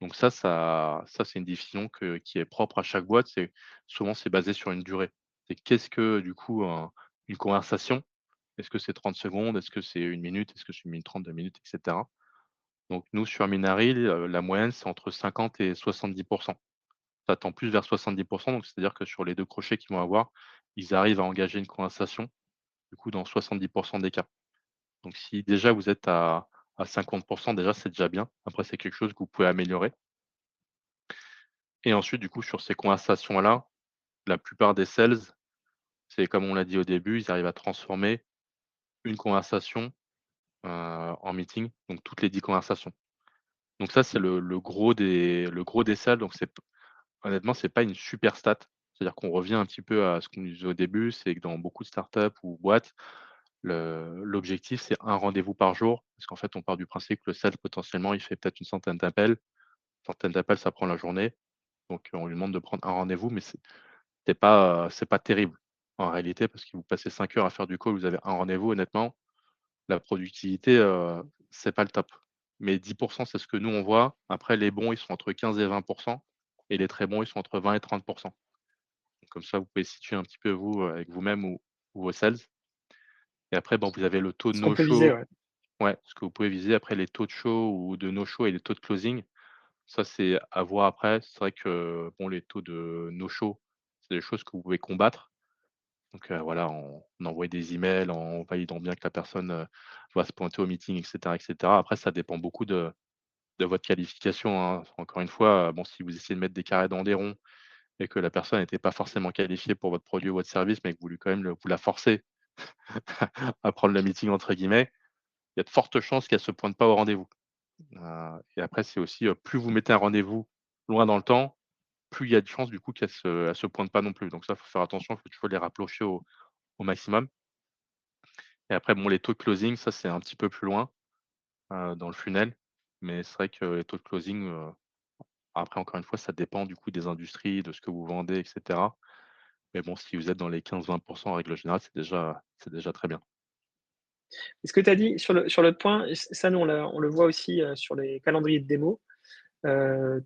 Donc ça c'est une définition qui est propre à chaque boîte. Souvent, c'est basé sur une durée. C'est qu'est-ce que, du coup, une conversation? Est-ce que c'est 30 secondes? Est-ce que c'est 1 minute? Est-ce que c'est 1 minute 30, 2 minutes, et cetera? Donc nous, sur Minary, la moyenne, c'est entre 50 et 70. Ça tend plus vers 70, donc c'est-à-dire que sur les 2 crochets qu'ils vont avoir, ils arrivent à engager une conversation, du coup, dans 70 des cas. Donc si déjà vous êtes à 50, déjà, c'est déjà bien. Après, c'est quelque chose que vous pouvez améliorer et ensuite, du coup, sur ces conversations-là, la plupart des sales, c'est comme on l'a dit au début, ils arrivent à transformer une conversation, en meeting, donc toutes les 10 conversations. Donc ça, c'est le gros des sales, donc honnêtement, c'est pas une super stat. C'est-à-dire qu'on revient un petit peu à ce qu'on disait au début, c'est que dans beaucoup de startups ou boîtes, l'objectif, c'est un rendez-vous par jour. Parce qu'en fait, on part du principe que le sales, potentiellement, il fait peut-être une centaine d'appels. Centaine d'appels, ça prend la journée. Donc, on lui demande de prendre un rendez-vous, mais c'est pas terrible. en réalité, parce que vous passez 5 heures à faire du call, vous avez un rendez-vous, honnêtement, la productivité, c'est pas le top. Mais 10 c'est ce que nous, on voit. Après, les bons, ils sont entre 15 et 20 et les très bons, ils sont entre 20 et 30. Donc comme ça, vous pouvez situer un petit peu vous, avec vous-même ou vos sales. Et après, bon, vous avez le taux de Ce qu'on peut viser, no-show. ouais. Ouais, ce que vous pouvez viser. Après, les taux de show ou de no-show et les taux de closing, ça, c'est à voir après. C'est vrai que, bon, les taux de no-show, c'est des choses que vous pouvez combattre. Donc, voilà, en envoyer des emails, en validant bien que la personne, va se pointer au meeting et cetera et cetera. Après, ça dépend beaucoup de votre qualification, hein. Encore une fois, bon, si vous essayez de mettre des carrés dans des ronds et que la personne n'était pas forcément qualifiée pour votre produit ou votre service, mais que vous lui quand même vous la forcez à prendre le «meeting» entre guillemets, il y a de fortes chances qu'elle se pointe pas au rendez-vous. Et après, c'est aussi, plus vous mettez un rendez-vous loin dans le temps, plus il y a de chances du coup elle se pointe pas non plus. Donc ça, faut faire attention, il faut toujours les rapprocher au maximum. Et après, bon, les taux de closing, ça, c'est un petit peu plus loin, dans le funnel. Mais c'est vrai que les taux de closing, après, encore une fois, ça dépend du coup des industries, de ce que vous vendez, et cetera. Mais bon, si vous êtes dans les 15-20 en règle générale, c'est déjà très bien. Et ce que tu as dit sur le point, ça nous on le voit aussi, sur les calendriers de démo.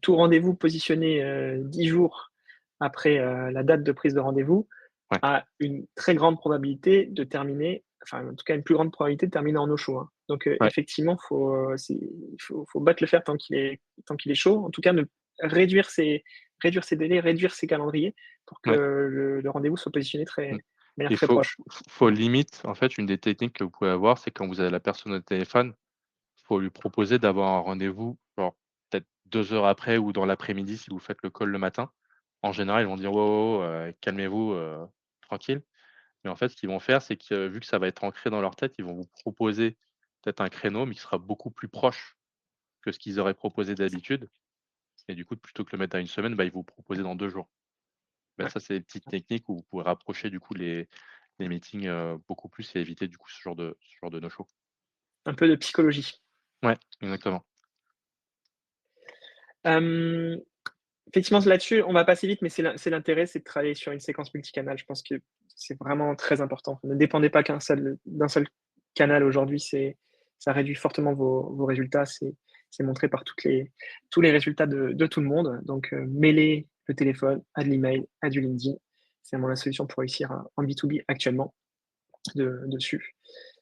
Tout rendez-vous positionné, 10 jours après, la date de prise de rendez-vous Ouais, a une très grande probabilité de terminer, enfin en tout cas une plus grande probabilité de terminer en no show, hein. Donc, ouais, effectivement, faut battre le fer tant qu'il est chaud. En tout cas, ne réduire réduire ses délais, réduire ses calendriers pour que ouais. le rendez-vous soit positionné Mmh. de manière Il très faut proche. faut faut limite, en fait, une des techniques que vous pouvez avoir, c'est quand vous avez la personne au téléphone, faut lui proposer d'avoir un rendez-vous, genre, peut-être 2 heures après ou dans l'après-midi si vous faites le call le matin. En général, ils vont dire: «Wow, wow, wow, calmez-vous, tranquille». Mais en fait, ce qu'ils vont faire, c'est que, vu que ça va être ancré dans leur tête, ils vont vous proposer peut-être un créneau, mais qui sera beaucoup plus proche que ce qu'ils auraient proposé d'habitude. Et du coup, plutôt que le mettre à une semaine, bah, ils vous proposer dans 2 jours. Bah, Ouais, ça, c'est des petites techniques où vous pouvez rapprocher du coup les meetings, beaucoup plus et éviter du coup ce genre de no-show. un peu de psychologie. Ouais, exactement. Hem Effectivement, là-dessus, on va passer vite, mais c'est l'intérêt, c'est de travailler sur une séquence multicanal. Je pense que c'est vraiment très important. Ne dépendez pas d'un seul canal aujourd'hui, ça réduit fortement vos résultats. C'est montré par tous les résultats de tout le monde. Donc, mêlez le téléphone à de l'email, à du LinkedIn. C'est vraiment la solution pour réussir en B2B actuellement dessus.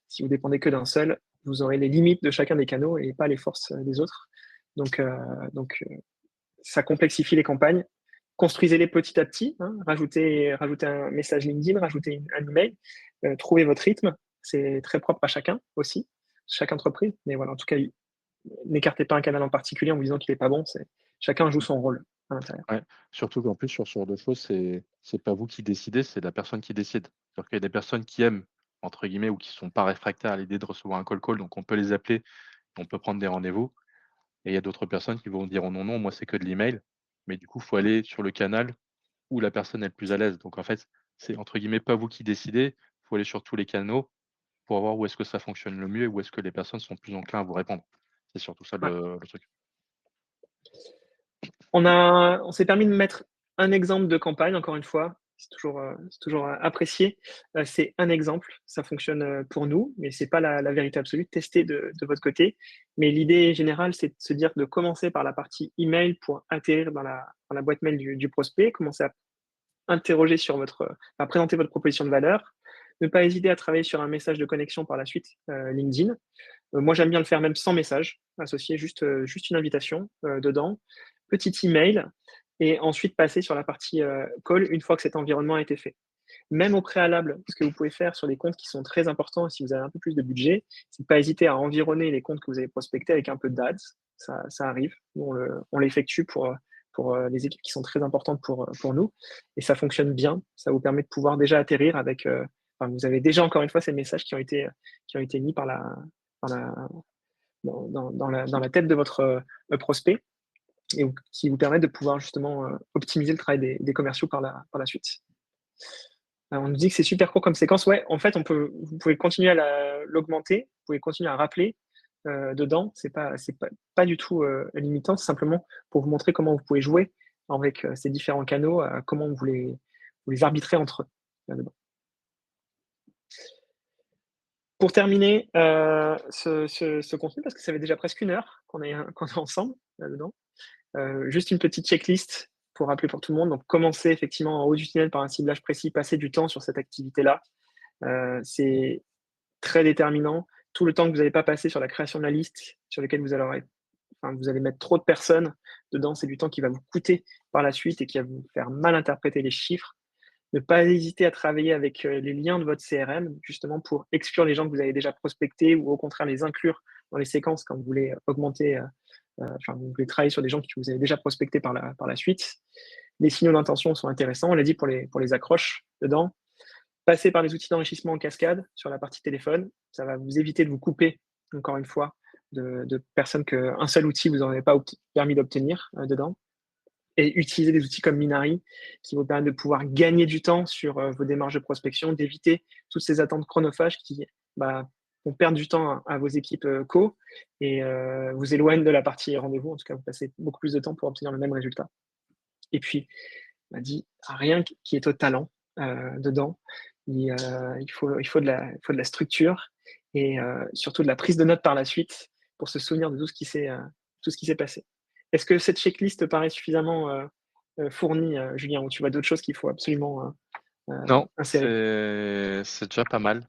Si vous dépendez que d'un seul, vous aurez les limites de chacun des canaux et pas les forces des autres. Donc, ça complexifie les campagnes. Construisez-les petit à petit, hein, rajoutez un message LinkedIn, rajoutez un email, trouvez votre rythme. C'est très propre à chacun aussi, chaque entreprise. Mais voilà, en tout cas, n'écartez pas un canal en particulier en vous disant qu'il est pas bon. Chacun joue son rôle à l'intérieur. Ouais, surtout qu'en plus sur ce genre de choses, c'est pas vous qui décidez, c'est la personne qui décide. C'est-à-dire qu'il y a des personnes qui aiment, entre guillemets, ou qui sont pas réfractaires à l'idée de recevoir un call, donc on peut les appeler, on peut prendre des rendez-vous. Et il y a d'autres personnes qui vont dire: «Oh non, non, moi c'est que de l'email». Mais du coup, il faut aller sur le canal où la personne est le plus à l'aise. Donc en fait, c'est entre guillemets «pas vous qui décidez», il faut aller sur tous les canaux pour voir où est-ce que ça fonctionne le mieux et où est-ce que les personnes sont plus enclins à vous répondre. C'est surtout ça Ouais. le truc. On s'est permis de mettre un exemple de campagne, encore une fois, c'est toujours, apprécié. C'est un exemple, ça fonctionne, pour nous, mais c'est pas la vérité absolue. Testez de votre côté. Mais l'idée générale, c'est de se dire de commencer par la partie email pour atterrir dans la boîte mail du prospect, commencer à interroger sur à présenter votre proposition de valeur. Ne pas hésiter à travailler sur un message de connexion par la suite, LinkedIn. Moi, j'aime bien le faire même sans message, associer juste une invitation, dedans, petit email et ensuite passer sur la partie, call une fois que cet environnement a été fait. Même au préalable, ce que vous pouvez faire sur des comptes qui sont très importants, si vous avez un peu plus de budget, c'est de pas hésiter à environner les comptes que vous avez prospectés avec un peu d'ads. Ça arrive. Nous, on l'effectue les équipes qui sont très importantes pour nous et ça fonctionne bien. Ça vous permet de pouvoir déjà atterrir avec, enfin, vous avez déjà encore une fois ces messages qui ont été mis dans la dans la tête de votre, prospect et qui vous permettent de pouvoir justement, optimiser le travail des commerciaux par la suite. On nous dit que c'est super court comme séquence. Ouais, en fait, vous pouvez continuer à l'augmenter, vous pouvez continuer à rappeler, dedans. C'est pas du tout, limitant. C'est simplement pour vous montrer comment vous pouvez jouer avec, ces différents canaux, comment vous les arbitrez entre eux, là-dedans. Pour terminer, ce contenu, parce que ça fait déjà presque 1 heure qu'on est ensemble là-dedans, juste une petite checklist pour rappeler pour tout le monde. Donc commencer effectivement en haut du tunnel par un ciblage précis, passer du temps sur cette activité-là, c'est très déterminant. Tout le temps que vous n'allez pas passer sur la création de la liste, sur lequel vous allez mettre trop de personnes dedans, c'est du temps qui va vous coûter par la suite et qui va vous faire mal interpréter les chiffres. Ne pas hésiter à travailler avec les liens de votre CRM, justement pour exclure les gens que vous avez déjà prospectés ou au contraire les inclure dans les séquences quand vous voulez augmenter, vous voulez travailler sur des gens que vous avez déjà prospectés par la suite. Les signaux d'intention sont intéressants, on l'a dit pour les accroches dedans. Passer par les outils d'enrichissement en cascade sur la partie téléphone, ça va vous éviter de vous couper, encore une fois, de personnes qu'un seul outil vous n'aurait pas permis d'obtenir dedans. Et utiliser des outils comme Minari qui vous permettent de pouvoir gagner du temps sur vos démarches de prospection, d'éviter toutes ces attentes chronophages qui vont perdre du temps à vos équipes co et vous éloignent de la partie rendez-vous. En tout cas, vous passez beaucoup plus de temps pour obtenir le même résultat. Et puis, on a dit rien qui est au talent dedans. Il faut de la structure et surtout de la prise de notes par la suite pour se souvenir de tout ce qui s'est passé. Est-ce que cette checklist te paraît suffisamment fournie, Julien, ou tu vois d'autres choses qu'il faut absolument Non, insérer? c'est déjà pas mal.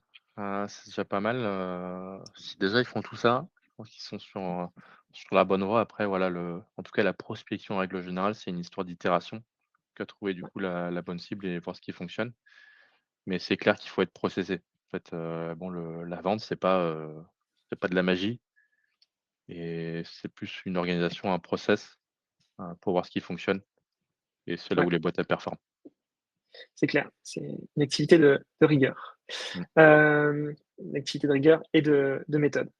C'est déjà pas mal, si déjà ils font tout ça, je pense qu'ils sont sur la bonne voie. Après voilà, en tout cas la prospection en règle générale, c'est une histoire d'itération, qu'à trouver du coup la bonne cible et voir ce qui fonctionne. Mais c'est clair qu'il faut être processé. En fait, bon la vente, c'est pas de la magie et c'est plus une organisation, un process, pour voir ce qui fonctionne et c'est là Ouais, où les boîtes elles performent. c'est clair, c'est une activité de rigueur. Mmh. Une activité de rigueur et de méthode.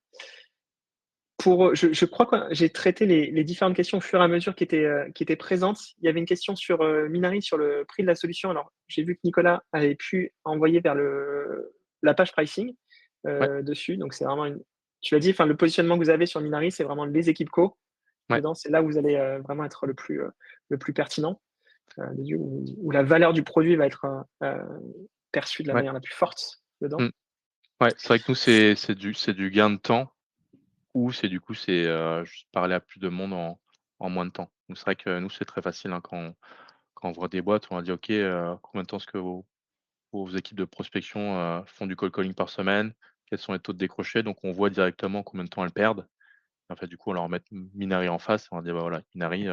Je crois que j'ai traité les différentes questions au fur et à mesure qui étaient présentes. Il y avait une question sur, Minari, sur le prix de la solution. Alors, j'ai vu que Nicolas avait pu envoyer vers la page pricing, Ouais, dessus. Donc c'est vraiment tu l'as dit, enfin, le positionnement que vous avez sur Minari, c'est vraiment les équipes co. ouais, Dedans, c'est là où vous allez, vraiment être le plus pertinent, le lieu où la valeur du produit va être, perçue de la ouais. manière la plus forte dedans. Mmh. Ouais, c'est vrai que nous c'est du gain de temps ou c'est du coup juste parler à plus de monde en moins de temps. Donc c'est vrai que nous c'est très facile, hein, quand on voit des boîtes, on va dire: «OK, combien de temps est-ce que vos équipes de prospection, font du cold calling par semaine? Quels sont les taux de décroché?» Donc on voit directement combien de temps elles perdent. En fait, du coup, on leur met Minari en face, on leur dit: «Bah, voilà, Minari,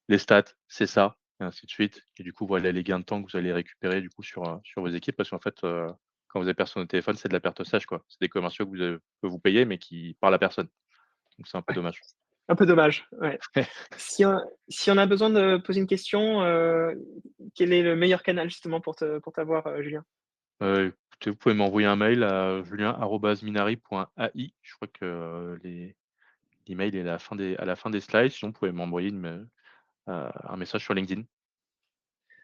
les stats, c'est ça», et ainsi de suite. Et du coup, voilà les gains de temps que vous allez récupérer du coup sur vos équipes parce qu'en fait, quand vous avez personne au téléphone, c'est de la perte sèche, quoi. C'est des commerciaux que vous payez mais qui parlent à personne. Donc c'est un peu Ouais, dommage. un peu dommage, ouais. Si on a besoin de poser une question, quel est le meilleur canal justement pour t'avoir, Julien? Écoutez, vous pouvez m'envoyer un mail à julien@minari.ai. Je crois que, l'email est à la fin des slides. Sinon, vous pouvez m'envoyer un message sur LinkedIn.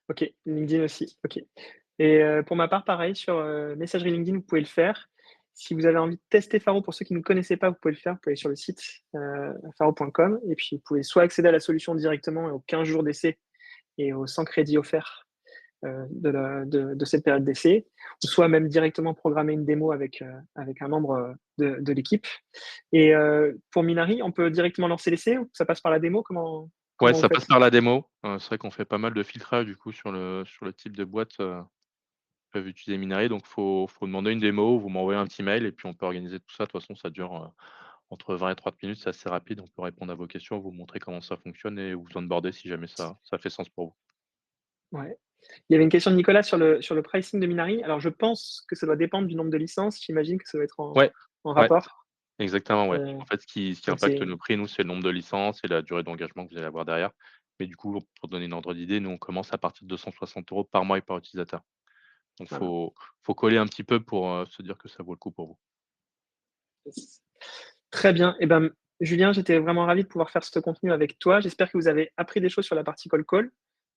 OK, LinkedIn aussi, OK. Et pour ma part, pareil sur, messagerie LinkedIn, vous pouvez le faire. Si vous avez envie de tester Faro, pour ceux qui ne connaissaient pas, vous pouvez le faire. Vous pouvez aller sur le site, faro.com et puis vous pouvez soit accéder à la solution directement aux 15 jours d'essai et aux 100 crédits offerts, de cette période d'essai, ou soit même directement programmer une démo avec un membre, de l'équipe. Et pour Minari, on peut directement lancer l'essai ou ça passe par la démo? Comment Ouais, comment vous ça passe faites? par la démo. C'est vrai qu'on fait pas mal de filtrage du coup sur le type de boîte, peuvent utiliser Minari. Donc faut demander une démo, vous m'envoyez un petit mail et puis on peut organiser tout ça. De toute façon, ça dure, entre 20 et 30 minutes, c'est assez rapide. On peut répondre à vos questions, vous montrer comment ça fonctionne et vous onboarder si jamais ça fait sens pour vous. Ouais. Il y avait une question de Nicolas sur le pricing de Minari. Alors je pense que ça doit dépendre du nombre de licences. J'imagine que ça doit être en Ouais, en ouais, rapport. exactement, ouais. Heu, En fait, ce qui donc impacte c'est nos prix, nous, c'est le nombre de licences et la durée d'engagement que vous allez avoir derrière. Mais du coup, pour donner une ordre d'idée, nous, on commence à partir de 260 € par mois et par utilisateur. Donc voilà. faut coller un petit peu pour, se dire que ça vaut le coup pour vous. Très bien. Et ben, Julien, j'étais vraiment ravi de pouvoir faire ce contenu avec toi. J'espère que vous avez appris des choses sur la partie call call.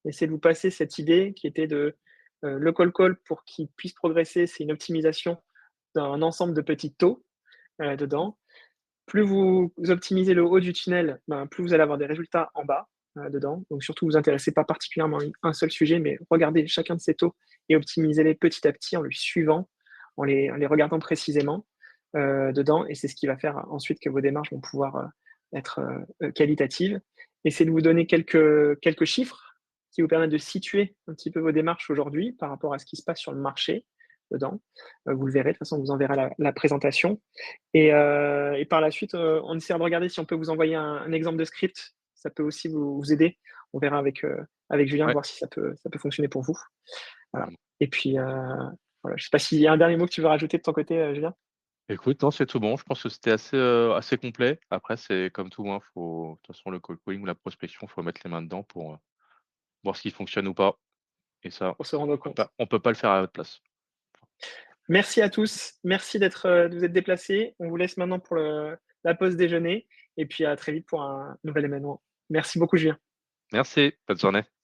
Essayer de vous passer cette idée qui était le call call pour qu'il puisse progresser, c'est une optimisation d'un ensemble de petits taux, dedans. Plus vous optimisez le haut du tunnel, ben, plus vous allez avoir des résultats en bas, dedans. Donc surtout, vous intéressez pas particulièrement à un seul sujet, mais regardez chacun de ces taux et optimisez-les petit à petit en le suivant, en les regardant précisément dedans et c'est ce qui va faire ensuite que vos démarches vont pouvoir, être, qualitatives. Essayez de vous donner quelques chiffres qui vous permettent de situer un petit peu vos démarches aujourd'hui par rapport à ce qui se passe sur le marché dedans. Vous le verrez, de toute façon, on vous enverra la présentation et par la suite, on essaiera de regarder si on peut vous envoyer un exemple de script. Ça peut aussi vous aider. On verra avec Julien, Ouais, voir si ça peut fonctionner pour vous. Voilà carrément. et puis, voilà, je sais pas s'il y a un dernier mot que tu veux rajouter de ton côté, Julien? Écoute, non, c'est tout bon. Je pense que c'était assez complet. Après, c'est comme tout, hein, faut de toute façon, le cold calling ou la prospection, faut mettre les mains dedans pour, voir ce qui fonctionne ou pas et ça, Pour se rendre compte. on peut pas le faire à votre place. Merci à tous. Merci de vous être déplacés. On vous laisse maintenant pour la pause déjeuner et puis à très vite pour un nouvel événement. Merci beaucoup, Julien. Merci, bonne journée.